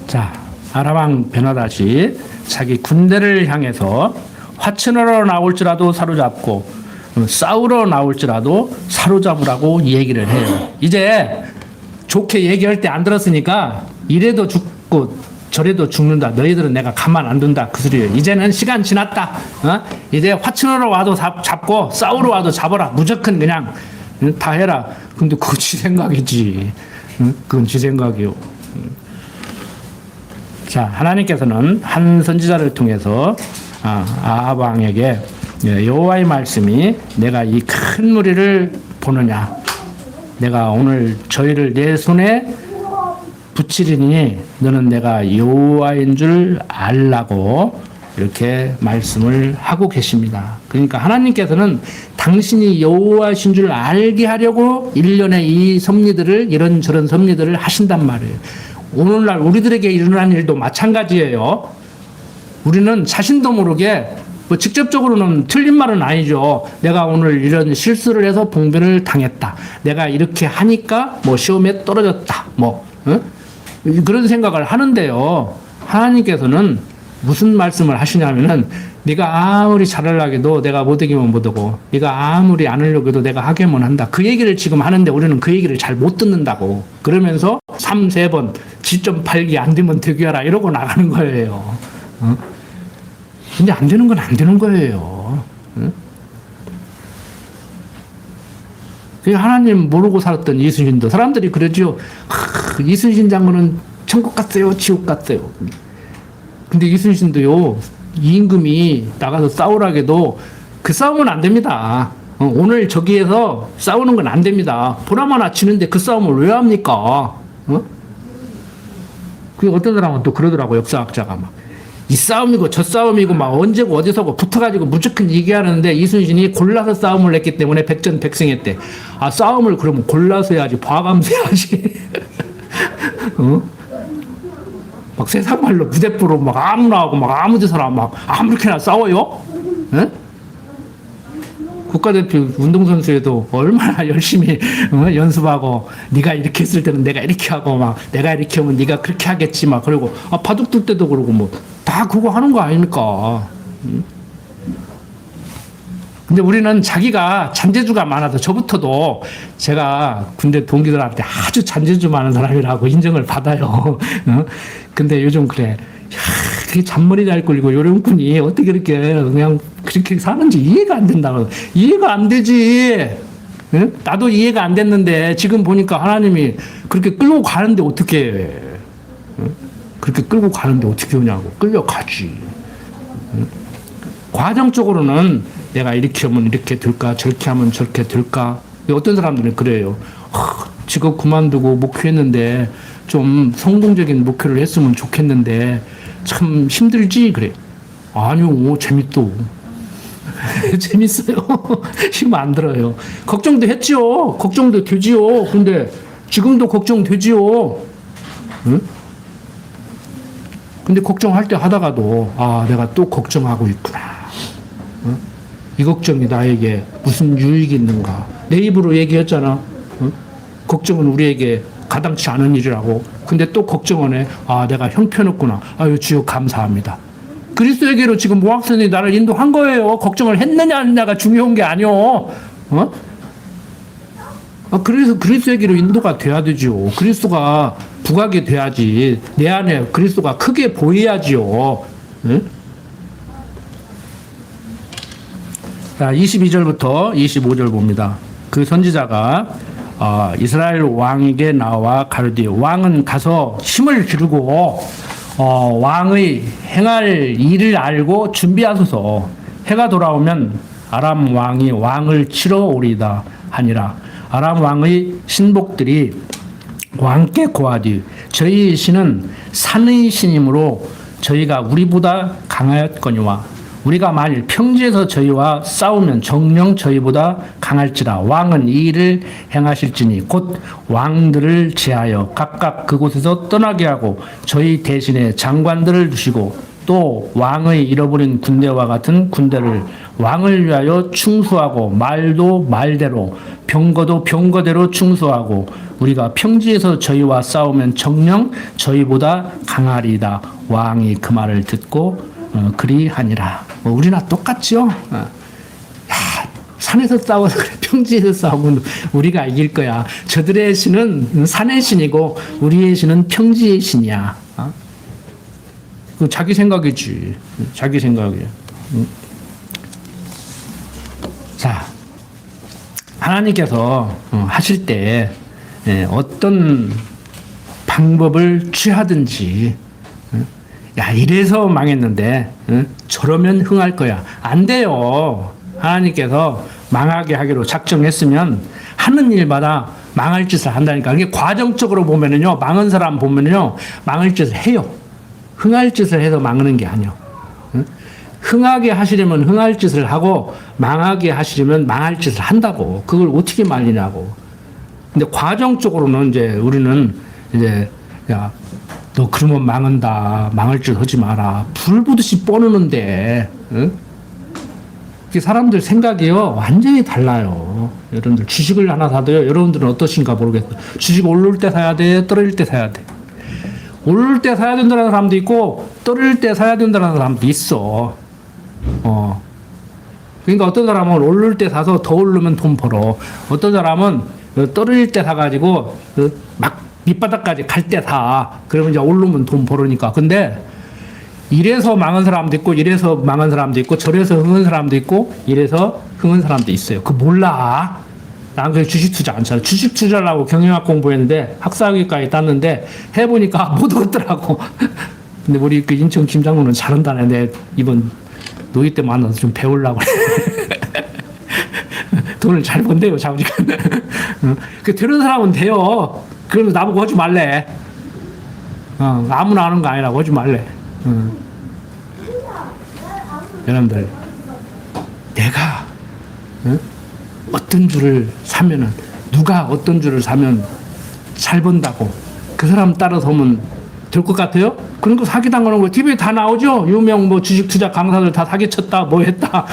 자, 아람 왕 베나닷이 자기 군대를 향해서 화친하러 나올지라도 사로잡고 싸우러 나올지라도 사로잡으라고 얘기를 해요. 이제 좋게 얘기할 때 안 들었으니까 이래도 죽고 저래도 죽는다. 너희들은 내가 가만 안 둔다. 그 소리예요. 이제는 시간 지났다. 이제 화친하러 와도 잡고 싸우러 와도 잡아라. 무조건 그냥 다 해라. 근데 그거 지 생각이지. 그건 지 생각이요. 자, 하나님께서는 한 선지자를 통해서 아합 왕에게 여호와의 말씀이 내가 이 큰 무리를 보느냐, 내가 오늘 저희를 내 손에 붙이리니 너는 내가 여호와인 줄 알라고 이렇게 말씀을 하고 계십니다. 그러니까 하나님께서는 당신이 여호와신 줄 알게 하려고 일련의 이 섭리들을 이런저런 섭리들을 하신단 말이에요. 오늘날 우리들에게 일어난 일도 마찬가지예요. 우리는 자신도 모르게 뭐 직접적으로는 틀린 말은 아니죠. 내가 오늘 이런 실수를 해서 봉변을 당했다. 내가 이렇게 하니까 뭐 시험에 떨어졌다. 뭐 그런 생각을 하는데요. 하나님께서는 무슨 말씀을 하시냐면은 네가 아무리 잘하려고 해도 내가 못 이기면 못 하고 네가 아무리 안 하려고 해도 내가 하게만 한다. 그 얘기를 지금 하는데 우리는 그 얘기를 잘 못 듣는다고. 그러면서 3-4번 지점팔기 안 되면 되기하라 이러고 나가는 거예요. 근데 안 되는 건 안 되는 거예요. 하나님 모르고 살았던 이순신도 사람들이 그러죠. 이순신 장군은 천국 갔어요, 지옥 갔어요. 근데 이순신도요, 임금이 나가서 싸우라고 해도 그 싸움은 안 됩니다. 오늘 저기에서 싸우는 건 안 됩니다. 보나마나 치는데 그 싸움을 왜 합니까? 그 어떤 사람은 또 그러더라고, 역사학자가 막. 이 싸움이고 저 싸움이고 막 언제고 어디서고 붙어가지고 무조건 얘기하는데 이순신이 골라서 싸움을 했기 때문에 백전백승했대. 아, 싸움을 그러면 골라서 해야지, 봐가면서 해야지. 막 세상 말로 무대포로 막 아무나 하고 막 아무 데서나 막 아무렇게나 싸워요? 에? 국가대표 운동선수에도 얼마나 열심히 연습하고 네가 이렇게 했을 때는 내가 이렇게 하고 막 내가 이렇게 하면 네가 그렇게 하겠지 막 그리고 바둑 둘 때도 그러고 뭐 다 그거 하는 거 아닙니까? 근데 우리는 자기가 잔재주가 많아서 저부터도 제가 군대 동기들한테 아주 잔재주 많은 사람이라고 인정을 받아요. 근데 요즘 그래. 어떻게 잔머리 잘 굴리고 요령꾼이 어떻게 그렇게 그냥 그렇게 사는지 이해가 안 된다고. 이해가 안 되지. 응? 나도 이해가 안 됐는데 지금 보니까 하나님이 그렇게 끌고 가는데 어떻게 해. 응? 그렇게 끌고 가는데 어떻게 오냐고. 끌려가지. 응? 과정적으로는 내가 이렇게 하면 이렇게 될까 저렇게 하면 저렇게 될까. 어떤 사람들은 그래요. 직업 그만두고 목회했는데 좀 성공적인 목회를 했으면 좋겠는데 참 힘들지 그래. 아니요 재밌도. 재밌어요. 힘 안 들어요. 걱정도 했지요. 걱정도 되지요. 근데 지금도 걱정되지요. 응? 근데 걱정할 때 하다가도 내가 또 걱정하고 있구나. 응? 이 걱정이 나에게 무슨 유익이 있는가. 내 입으로 얘기했잖아. 응? 걱정은 우리에게 가당치 않은 일이라고. 근데 또 걱정은 해. 내가 형편없구나. 아유 주여 감사합니다. 그리스도에게로 지금 모학선이 나를 인도한 거예요. 걱정을 했느냐 안 했느냐가 중요한 게 아니오. 그래서 그리스도에게로 인도가 돼야 되죠. 그리스도가 부각이 돼야지. 내 안에 그리스도가 크게 보여야지요. 응? 자, 22절부터 25절 봅니다. 그 선지자가 이스라엘 왕에게 나와 가르되 왕은 가서 힘을 기르고 왕의 행할 일을 알고 준비하소서. 해가 돌아오면 아람 왕이 왕을 치러 오리다 하니라. 아람 왕의 신복들이 왕께 고하되 저희 신은 산의 신이므로 저희가 우리보다 강하였거니와 우리가 만일 평지에서 저희와 싸우면 정령 저희보다 강할지라. 왕은 이 일을 행하실지니 곧 왕들을 제하여 각각 그곳에서 떠나게 하고 저희 대신에 장관들을 두시고 또 왕의 잃어버린 군대와 같은 군대를 왕을 위하여 충수하고 말도 말대로 병거도 병거대로 충수하고 우리가 평지에서 저희와 싸우면 정령 저희보다 강하리이다. 왕이 그 말을 듣고 그리하니라. 우리나 똑같죠. 산에서 싸워서 그래. 평지에서 싸우면 우리가 이길 거야. 저들의 신은 산의 신이고 우리의 신은 평지의 신이야. 그 자기 생각이지. 자기 생각이야. 자, 하나님께서 하실 때 어떤 방법을 취하든지 야 이래서 망했는데 저러면 흥할 거야. 안 돼요. 하나님께서 망하게 하기로 작정했으면 하는 일마다 망할 짓을 한다니까. 이게 과정적으로 보면은요, 망한 사람 보면은요, 망할 짓을 해요. 흥할 짓을 해서 망하는 게 아니요. 흥하게 하시려면 흥할 짓을 하고 망하게 하시려면 망할 짓을 한다고. 그걸 어떻게 말리냐고. 근데 과정적으로는 이제 우리는 이제 야, 너 그러면 망한다. 망할 짓 하지 마라. 불 보듯이 뻐누는데, 응? 사람들 생각이요 완전히 달라요. 여러분들 주식을 하나 사도요. 여러분들은 어떠신가 모르겠어요. 주식 오를 때 사야 돼, 떨어질 때 사야 돼. 오를 때 사야 된다는 사람도 있고 떨어질 때 사야 된다는 사람도 있어. 그러니까 어떤 사람은 오를 때 사서 더 오르면 돈 벌어. 어떤 사람은 떨어질 때 사가지고 막 밑바닥까지 갈 때 사. 그러면 이제 오르면 돈 벌으니까. 근데 이래서 망한 사람도 있고 이래서 망한 사람도 있고 저래서 흥한 사람도 있고 이래서 흥한 사람도 있어요. 그거 몰라. 난 그냥 주식 투자 안 쳐. 주식 투자라고 경영학 공부했는데 학사학위까지 땄는데 해보니까 못 얻더라고. 근데 우리 그 인천 김장로는 잘한다네. 내 이번 노이 때 만나서 좀 배우려고 돈을 잘 번대요, 자우지가. 그 들은 사람은 돼요. 그러면 나보고 하지 말래. 아무나 하는 거 아니라고 하지 말래. 여러분들, 내가 어떤 줄을 사면은 누가 어떤 줄을 사면 잘 번다고 그 사람 따라서 하면 될 것 같아요? 그런 거 사기당하는 거 TV에 다 나오죠? 유명 뭐 주식 투자 강사들 다 사기쳤다, 뭐 했다,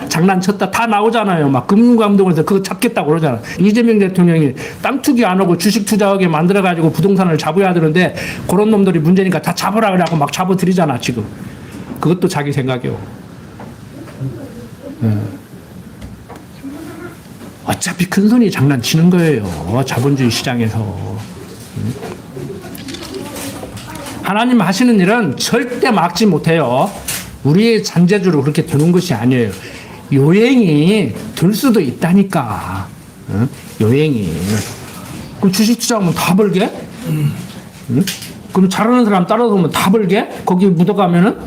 장난쳤다, 다 나오잖아요. 막 금융감독원에서 그거 잡겠다고 그러잖아. 이재명 대통령이 땅 투기 안 하고 주식 투자하게 만들어가지고 부동산을 잡아야 되는데 그런 놈들이 문제니까 다 잡으라 그러고 막 잡아들이잖아, 지금. 그것도 자기 생각이요. 어차피 큰 손이 장난치는 거예요. 자본주의 시장에서. 하나님 하시는 일은 절대 막지 못해요. 우리의 잔재주로 그렇게 되는 것이 아니에요. 요행이 들 수도 있다니까. 응? 요행이. 그럼 주식 투자하면 다 벌게? 응? 그럼 잘하는 사람 따라오면 다 벌게? 거기 묻어가면은?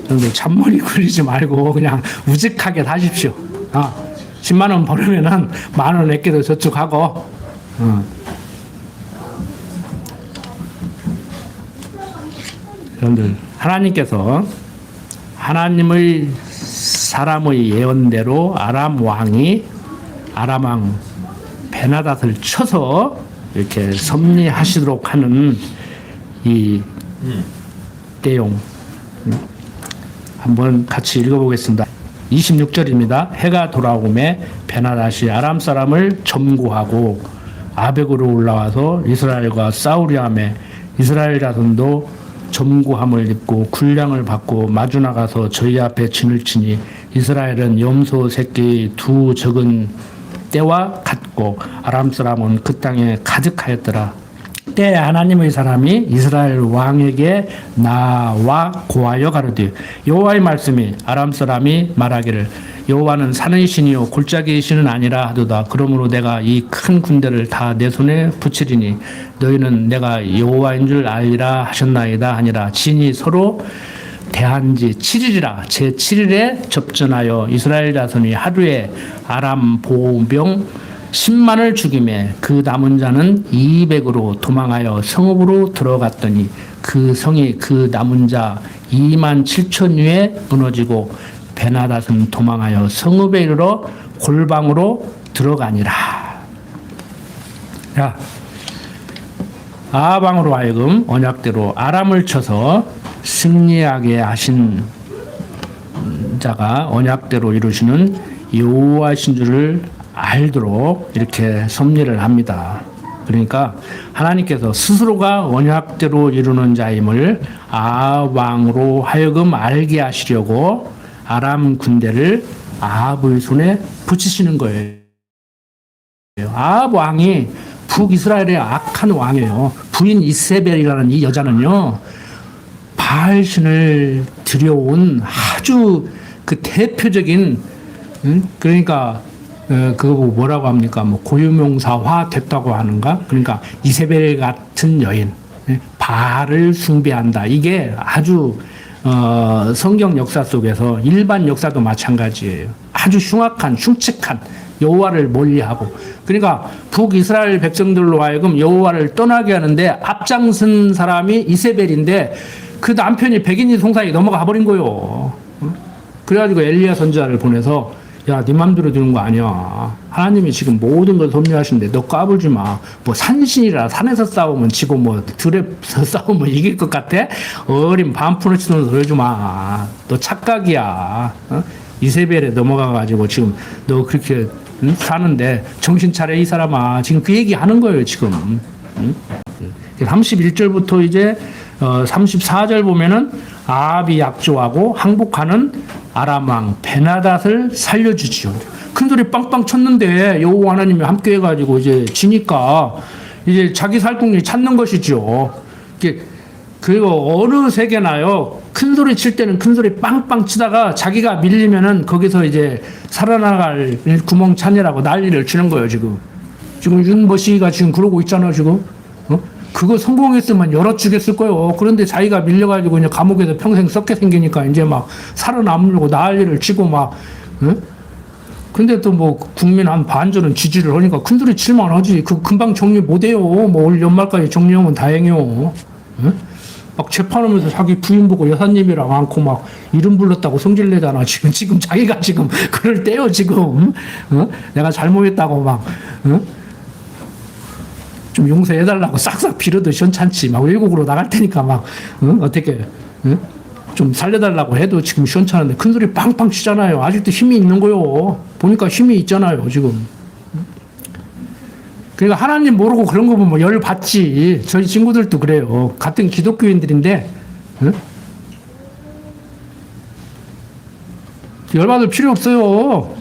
여러분들 잔머리 굴리지 말고 그냥 우직하게 하십시오. 10만 원 벌으면은 만 원 내게도 저축하고. 여러분들 하나님께서 하나님의 사람의 예언대로 아람 왕 베나닷을 쳐서 이렇게 섭리하시도록 하는 이 내용 한번 같이 읽어보겠습니다. 26절입니다. 해가 돌아오매 베나닷이 아람 사람을 점거하고 아벡으로 올라와서 이스라엘과 싸우려 하매 이스라엘 자손도 점거함을 입고 군량을 받고 마주 나가서 저희 앞에 진을 치니 이스라엘은 염소 새끼 두 적은 때와 같고 아람 사람은 그 땅에 가득하였더라. 때에 하나님의 사람이 이스라엘 왕에게 나와 고하여 가로되 여호와의 말씀이 아람 사람이 말하기를 여호와는 산의 신이요 골짜기의 신은 아니라 하도다. 그러므로 내가 이 큰 군대를 다 내 손에 붙이리니 너희는 내가 여호와인 줄 알리라 하셨나이다 하니라. 진이 서로 대한 지 7일이라 제 7일에 접전하여 이스라엘 자손이 하루에 아람 보병 10만을 죽이매 그 남은 자는 200으로 도망하여 성읍으로 들어갔더니 그 성이 그 남은 자 2만 7천유에 무너지고 베나닷은 도망하여 성읍에 이르러 골방으로 들어가니라. 자, 아방으로 하여금 언약대로 아람을 쳐서 승리하게 하신 자가 언약대로 이루시는 여호와신 줄을 알도록 이렇게 섭리를 합니다. 그러니까 하나님께서 스스로가 언약대로 이루는 자임을 아왕으로 하여금 알게 하시려고 아람 군대를 아합의 손에 붙이시는 거예요. 아합 왕이 북이스라엘의 악한 왕이에요. 부인 이세벨이라는 이 여자는요, 바알신을 들여온 아주 그 대표적인, 그러니까 그거 뭐라고 합니까? 뭐 고유명사화 됐다고 하는가? 그러니까 이세벨 같은 여인, 바알을 숭배한다. 이게 아주 성경 역사 속에서 일반 역사도 마찬가지예요. 아주 흉측한 여호와를 멀리하고, 그러니까 북이스라엘 백성들로 하여금 여호와를 떠나게 하는데 앞장선 사람이 이세벨인데 그 남편이 백인이 송사에 넘어가 버린 거요. 그래가지고 엘리야 선지자를 보내서 야, 네 맘대로 되는 거 아니야. 하나님이 지금 모든 걸 섭리하시는데 너 까불지 마. 뭐 산신이라 산에서 싸우면 지고 뭐 들에서 싸우면 이길 것 같아? 어린 반푼을 치는 소리 하지 마. 너 착각이야. 이세벨에 넘어가가지고 지금 너 그렇게 사는데 정신 차려 이 사람아. 지금 그 얘기 하는 거예요 지금. 31절부터 이제 34절 보면은 아합이 약조하고 항복하는 아람 왕 베나닷을 살려주지요. 큰 소리 빵빵 쳤는데 여호와 하나님이 함께 해가지고 이제 지니까 이제 자기 살궁리 찾는 것이죠. 그리고 어느 세계나요, 큰 소리 칠 때는 큰 소리 빵빵 치다가 자기가 밀리면은 거기서 이제 살아나갈 구멍 찾느라고 난리를 치는 거예요 지금. 지금 윤버시가 지금 그러고 있잖아 지금. 그거 성공했으면 열어주겠을 거예요. 그런데 자기가 밀려가지고 그냥 감옥에서 평생 썩게 생기니까 이제 막 살아남으려고 난리를 치고 막, 근데 또 뭐 국민 한 반절은 지지를 하니까 큰소리 칠만 하지. 그거 금방 정리 못해요. 뭐 올 연말까지 정리하면 다행이요. 막 재판하면서 자기 부인 보고 여사님이랑 많고 막 이름 불렀다고 성질내잖아. 지금 자기가 지금 그럴 때요 지금. 내가 잘못했다고 막. 좀 용서해달라고 싹싹 빌어도 시원찮지. 막 외국으로 나갈 테니까 막, 어떻게, 좀 살려달라고 해도 지금 시원찮은데 큰 소리 빵빵 치잖아요. 아직도 힘이 있는 거요. 보니까 힘이 있잖아요, 지금. 그러니까 하나님 모르고 그런 거 보면 열 받지. 저희 친구들도 그래요. 같은 기독교인들인데, 열 받을 필요 없어요.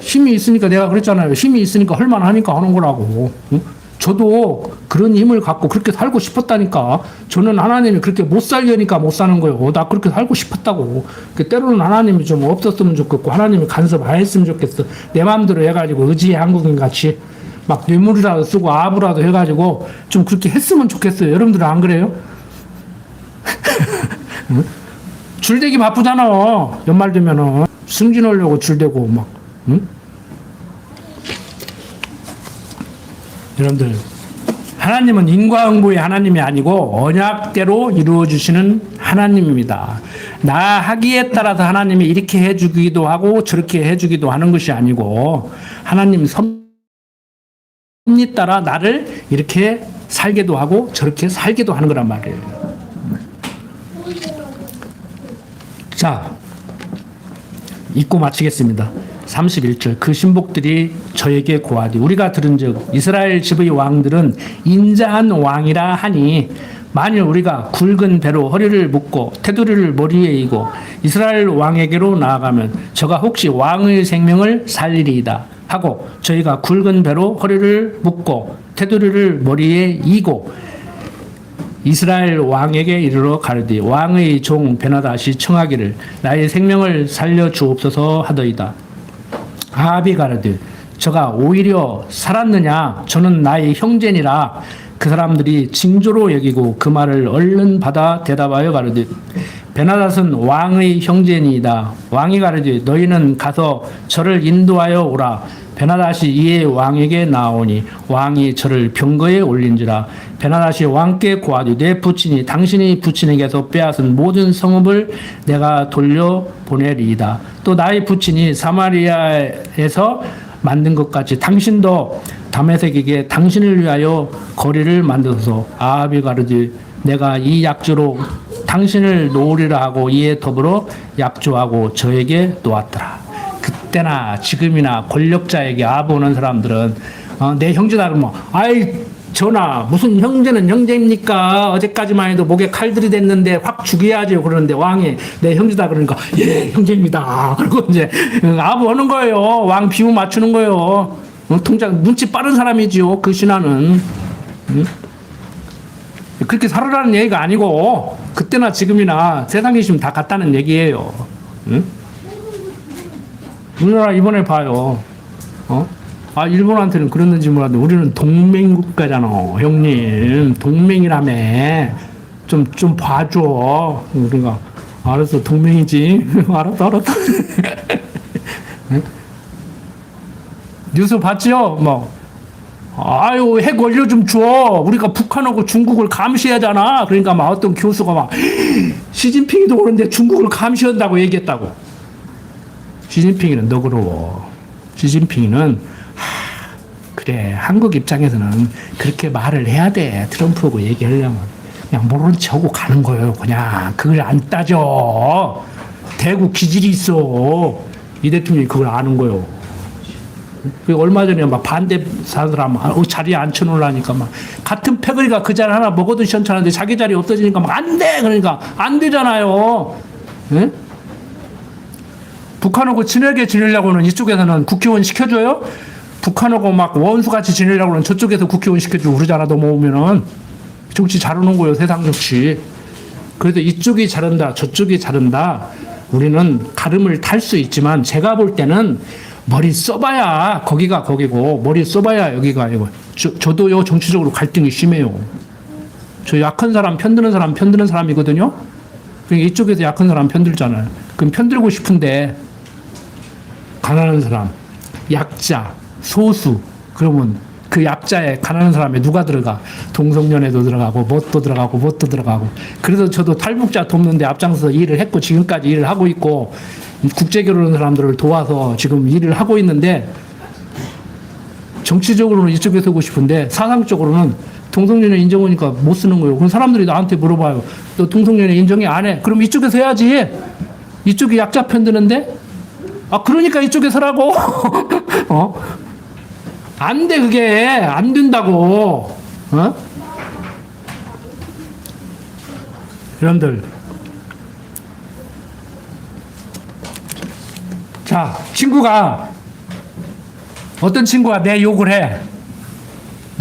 힘이 있으니까 내가 그랬잖아요. 힘이 있으니까 할만하니까 하는 거라고. 저도 그런 힘을 갖고 그렇게 살고 싶었다니까. 저는 하나님이 그렇게 못 살려니까 못 사는 거예요. 나 그렇게 살고 싶었다고. 때로는 하나님이 좀 없었으면 좋겠고, 하나님이 간섭 안 했으면 좋겠어. 내 마음대로 해가지고 의지의 한국인 같이 막 뇌물이라도 쓰고 아부라도 해가지고 좀 그렇게 했으면 좋겠어요. 여러분들은 안 그래요? 응? 줄대기 바쁘잖아. 연말 되면은 승진하려고 줄대고 막. 응? 여러분들, 하나님은 인과응보의 하나님이 아니고 언약대로 이루어주시는 하나님입니다. 나 하기에 따라서 하나님이 이렇게 해주기도 하고 저렇게 해주기도 하는 것이 아니고, 하나님 섭리 따라 나를 이렇게 살게도 하고 저렇게 살게도 하는 거란 말이에요. 자, 읽고 마치겠습니다. 31절, 그 신복들이 저에게 고하되 우리가 들은즉 이스라엘 집의 왕들은 인자한 왕이라 하니, 만일 우리가 굵은 배로 허리를 묶고 테두리를 머리에 이고 이스라엘 왕에게로 나아가면 저가 혹시 왕의 생명을 살리리이다 하고, 저희가 굵은 배로 허리를 묶고 테두리를 머리에 이고 이스라엘 왕에게 이르러 가르되 왕의 종 베나다시 청하기를 나의 생명을 살려 주옵소서 하더이다. 아합이 가르되 저가 오히려 살았느냐, 저는 나의 형제니라. 그 사람들이 징조로 여기고 그 말을 얼른 받아 대답하여 가르되 베나닷은 왕의 형제니이다. 왕이 가르되 너희는 가서 저를 인도하여 오라. 베나닷이 이에 왕에게 나오니 왕이 저를 병거에 올린지라. 베나닷이 왕께 고하되 내 부친이 당신이 부친에게서 빼앗은 모든 성읍을 내가 돌려보내리이다. 또 나의 부친이 사마리아에서 만든 것 같이 당신도 다메섹에게 당신을 위하여 거리를 만드소서. 아합이 가르되 내가 이 약조로 당신을 놓으리라 하고 이에 더불어 약조하고 저에게 놓았더라. 그때나 지금이나 권력자에게 아부하는 사람들은 내 형제다 그러면 아이 전하 무슨 형제는 형제입니까? 어제까지만 해도 목에 칼들이 됐는데 확 죽여야죠. 그러는데 왕이 내 형제다 그러니까 예 형제입니다. 그리고 이제 아부하는 거예요. 왕 비유 맞추는 거예요. 통장 눈치 빠른 사람이지요. 그 신하는. 그렇게 살아라는 얘기가 아니고 그때나 지금이나 세상에 있으면 다 같다는 얘기예요. 응? 우리나라 이번에 봐요. 일본한테는 그랬는지 몰랐는데 우리는 동맹국가잖아. 형님 동맹이라며. 좀 봐줘. 우리가 알았어 동맹이지. 알았어. 응? 뉴스 봤죠? 아유 핵 원료 좀 줘. 우리가 북한하고 중국을 감시하잖아. 그러니까 막 어떤 교수가 막 시진핑이도 오는데 중국을 감시한다고 얘기했다고. 시진핑이는 너그러워. 시진핑이는 그래 한국 입장에서는 그렇게 말을 해야 돼. 트럼프하고 얘기하려면 그냥 모르는 척하고 가는 거예요. 그냥 그걸 안 따져. 대구 기질이 있어. 이 대통령이 그걸 아는 거예요. 얼마 전에 막 반대 사람 자리에 앉혀놓으려니까 막 같은 패거리가 그 자리 하나 먹어도 시원찮은데 자기 자리 없어지니까 막 안 돼. 그러니까 안 되잖아요. 네? 북한하고 친하게 지내려고는 이쪽에서는 국회의원 시켜줘요? 북한하고 막 원수같이 지내려고는 저쪽에서 국회의원 시켜주고 그러잖아. 넘어오면은 정치 잘하는 거예요. 세상 정치. 그래도 이쪽이 잘한다 저쪽이 잘한다 우리는 가름을 탈 수 있지만 제가 볼 때는 머리 써봐야 거기가 거기고 머리 써봐야 여기가 이거. 저도요 정치적으로 갈등이 심해요. 저 약한 사람 편드는 사람이거든요. 그러니까 이쪽에서 약한 사람 편들잖아요. 그럼 편들고 싶은데 가난한 사람, 약자, 소수 그러면 그 약자에 가난한 사람에 누가 들어가? 동성연애도 들어가고 뭣도 들어가고 그래서 저도 탈북자 돕는데 앞장서서 일을 했고 지금까지 일을 하고 있고 국제결혼하는 사람들을 도와서 지금 일을 하고 있는데 정치적으로는 이쪽에 서고 싶은데 사상적으로는 동성연애 인정하니까 못 쓰는 거예요. 그럼 사람들이 나한테 물어봐요. 너 동성연애 인정이 안 해? 그럼 이쪽에서 해야지. 이쪽이 약자 편드는데? 그러니까 이쪽에 서라고. 안 돼, 그게. 안 된다고. 여러분들. 자, 어떤 친구가 내 욕을 해.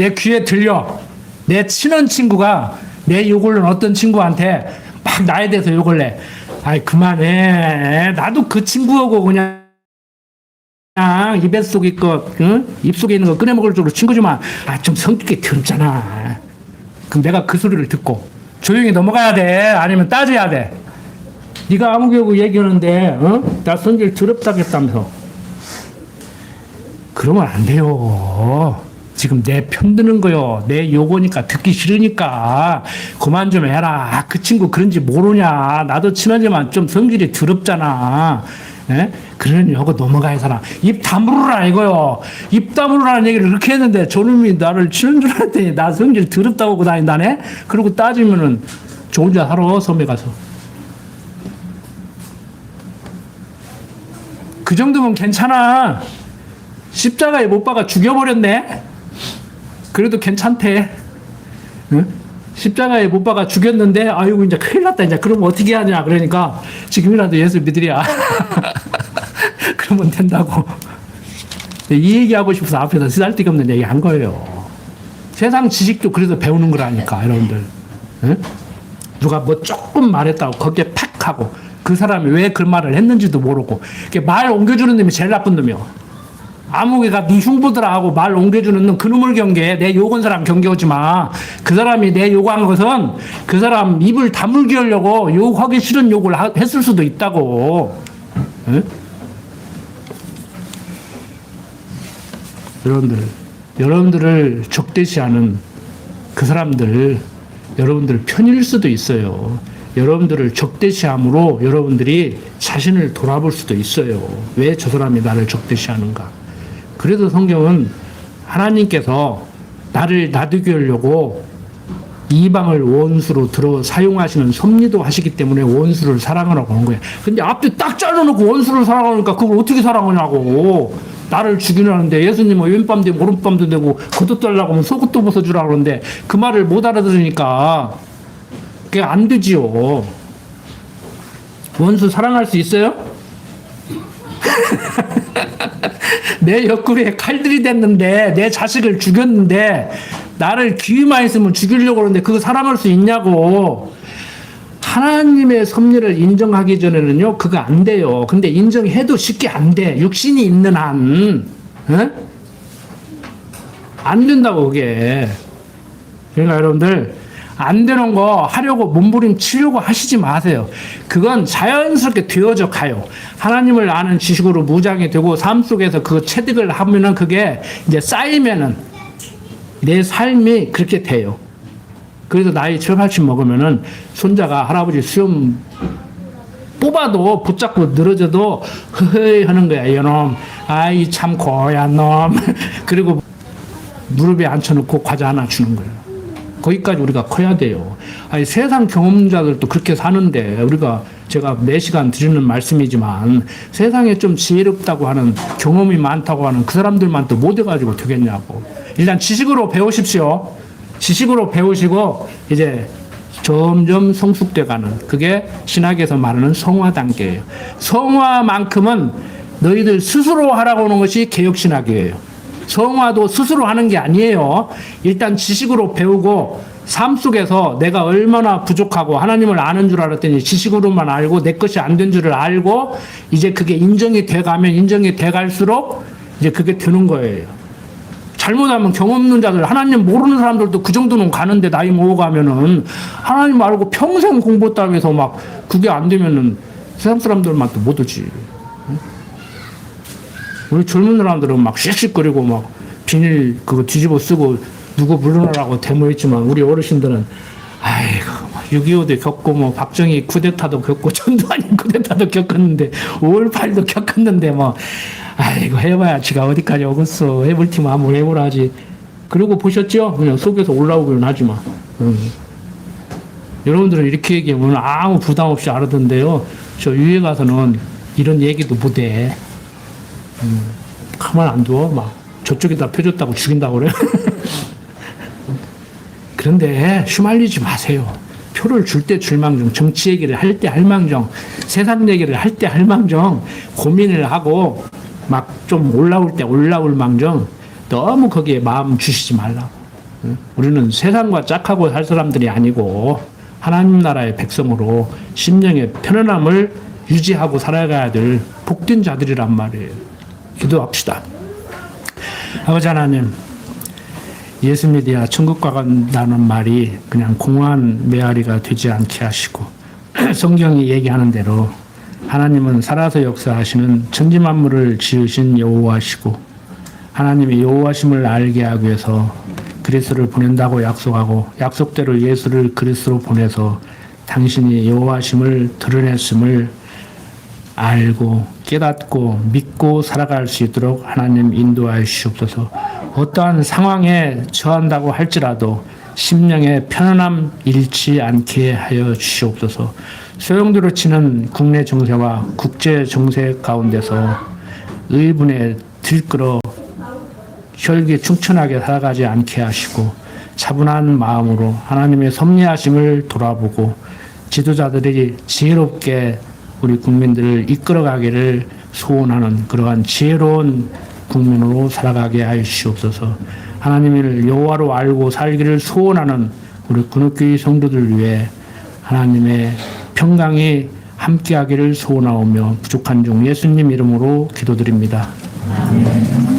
내 귀에 들려. 내 친한 친구가 내 욕을 어떤 친구한테 막 나에 대해서 욕을 내. 아이, 그만해. 나도 그 친구하고 그냥 입속에 응? 입속에 있는 거 꺼내 먹을 정도로 친구지만, 좀 성격이 더럽잖아. 그럼 내가 그 소리를 듣고 조용히 넘어가야 돼? 아니면 따져야 돼? 네가 아무개고 얘기하는데, 나 성질 더럽다겠다면서. 그러면 안 돼요. 지금 내 편드는 거요. 내 요거니까 듣기 싫으니까 그만 좀 해라. 그 친구 그런지 모르냐. 나도 친하지만 좀 성질이 더럽잖아. 예? 그러니 하고 넘어가야 사람. 입 다물으라 이거요. 입 다물으라는 얘기를 그렇게 했는데 저놈이 나를 치는 줄 알았더니 나 성질 더럽다고 하고 다닌다네. 그리고 따지면은 저 혼자 살아 섬에 가서. 그 정도면 괜찮아. 십자가에 못 박아 죽여버렸네. 그래도 괜찮대. 응? 십자가에 못 박아 죽였는데, 아이고, 이제 큰일 났다. 이제 그러면 어떻게 하냐. 그러니까, 지금이라도 예수 믿으랴. 그러면 된다고. 이 얘기하고 싶어서 앞에서 쓰잘데없는 얘기 한 거예요. 세상 지식도 그래서 배우는 거라니까, 여러분들. 응? 누가 뭐 조금 말했다고 거기에 팍 하고, 그 사람이 왜 그 말을 했는지도 모르고, 말 옮겨주는 놈이 제일 나쁜 놈이요. 아무개가 네 흉보더라 하고 말 옮겨주는 놈 그놈을 경계해. 내 욕한 사람 경계하지 마. 그 사람이 내 욕한 것은 그 사람 입을 다물게 하려고 욕하기 싫은 욕을 했을 수도 있다고. 에? 여러분들을 적대시하는 그 사람들, 여러분들 편일 수도 있어요. 여러분들을 적대시함으로 여러분들이 자신을 돌아볼 수도 있어요. 왜 저 사람이 나를 적대시하는가? 그래서 성경은 하나님께서 나를 놔두게 하려고 이방을 원수로 들어 사용하시는 섭리도 하시기 때문에 원수를 사랑하라고 하는 거예요. 근데 앞에 딱 잘라놓고 원수를 사랑하니까 그걸 어떻게 사랑하냐고. 나를 죽이려는데 예수님은 왼밤 되고 오른밤도 되고 겉옷 달라고 하면 속옷도 벗어주라고 그러는데 그 말을 못 알아들으니까 그게 안 되지요. 원수 사랑할 수 있어요? 내 옆구리에 칼들이 됐는데 내 자식을 죽였는데 나를 귀만 있으면 죽이려고 그러는데 그거 사랑할 수 있냐고. 하나님의 섭리를 인정하기 전에는요 그거 안 돼요. 근데 인정해도 쉽게 안 돼. 육신이 있는 한 안 된다고 그게. 그러니까 여러분들 안 되는 거 하려고 몸부림치려고 하시지 마세요. 그건 자연스럽게 되어져 가요. 하나님을 아는 지식으로 무장이 되고 삶 속에서 그 체득을 하면은 그게 이제 쌓이면은 내 삶이 그렇게 돼요. 그래서 나이 7, 80 먹으면은 손자가 할아버지 수염 뽑아도 붙잡고 늘어져도 허허이 하는 거야. 이놈, 아이 참 고얀 놈. 그리고 무릎에 앉혀놓고 과자 하나 주는 거예요. 거기까지 우리가 커야 돼요. 아니, 세상 경험자들도 그렇게 사는데 우리가 제가 4시간 드리는 말씀이지만 세상에 좀 지혜롭다고 하는 경험이 많다고 하는 그 사람들만 또 못 해가지고 되겠냐고. 일단 지식으로 배우십시오. 지식으로 배우시고 이제 점점 성숙돼가는 그게 신학에서 말하는 성화 단계예요. 성화만큼은 너희들 스스로 하라고 하는 것이 개혁신학이에요. 성화도 스스로 하는 게 아니에요. 일단 지식으로 배우고 삶 속에서 내가 얼마나 부족하고 하나님을 아는 줄 알았더니 지식으로만 알고 내 것이 안 된 줄을 알고 이제 그게 인정이 돼가면 인정이 돼갈수록 이제 그게 되는 거예요. 잘못하면 경험 없는 자들, 하나님 모르는 사람들도 그 정도는 가는데 나이 먹어가면은 하나님 알고 평생 공부했다고 해서 막 그게 안 되면은 세상 사람들만 또 못 오지. 우리 젊은 사람들은 막 씩씩거리고 막 비닐 그거 뒤집어 쓰고 누구 물러나라고 데모했지만 우리 어르신들은 아이고 6.25도 겪고 뭐 박정희 쿠데타도 겪고 전두환이 쿠데타도 겪었는데 5.18도 겪었는데 뭐 아이고 해봐야 지가 어디까지 오겠어. 해볼 팀은 한번 해보라 하지. 그러고 보셨죠? 그냥 속에서 올라오기는 하지만 여러분들은 이렇게 얘기하면 아무 부담 없이 알아듣는데요. 저 유에 가서는 이런 얘기도 못해. 가만 안 둬. 막 저쪽에다 펴줬다고 죽인다고 그래. 그런데 휘말리지 마세요. 표를 줄 때 줄망정, 정치 얘기를 할 때 할망정, 세상 얘기를 할 때 할망정, 고민을 하고 막 좀 올라올 때 올라올 망정, 너무 거기에 마음 주시지 말라고. 우리는 세상과 짝하고 살 사람들이 아니고 하나님 나라의 백성으로 심령의 편안함을 유지하고 살아가야 될 복된 자들이란 말이에요. 기도합시다. 아버지 하나님, 예수 믿어야 천국 간다는 말이 그냥 공허한 메아리가 되지 않게 하시고 성경이 얘기하는 대로 하나님은 살아서 역사하시는 천지만물을 지으신 여호와시고 하나님의 여호와심을 알게 하기 위해서 그리스도를 보낸다고 약속하고 약속대로 예수를 그리스도로 보내서 당신이 여호와심을 드러냈음을 알고 깨닫고 믿고 살아갈 수 있도록 하나님 인도하여 주시옵소서. 어떠한 상황에 처한다고 할지라도 심령의 편안함 잃지 않게 하여 주시옵소서. 소용돌이 치는 국내 정세와 국제 정세 가운데서 의분에 들끓어 혈기 충천하게 살아가지 않게 하시고 차분한 마음으로 하나님의 섭리하심을 돌아보고 지도자들이 지혜롭게 우리 국민들을 이끌어가기를 소원하는 그러한 지혜로운 국민으로 살아가게 하여 주시옵소서. 하나님을 여호와로 알고 살기를 소원하는 우리 군옥교회 성도들 위해 하나님의 평강이 함께하기를 소원하오며 부족한 종 예수님 이름으로 기도드립니다. 아멘.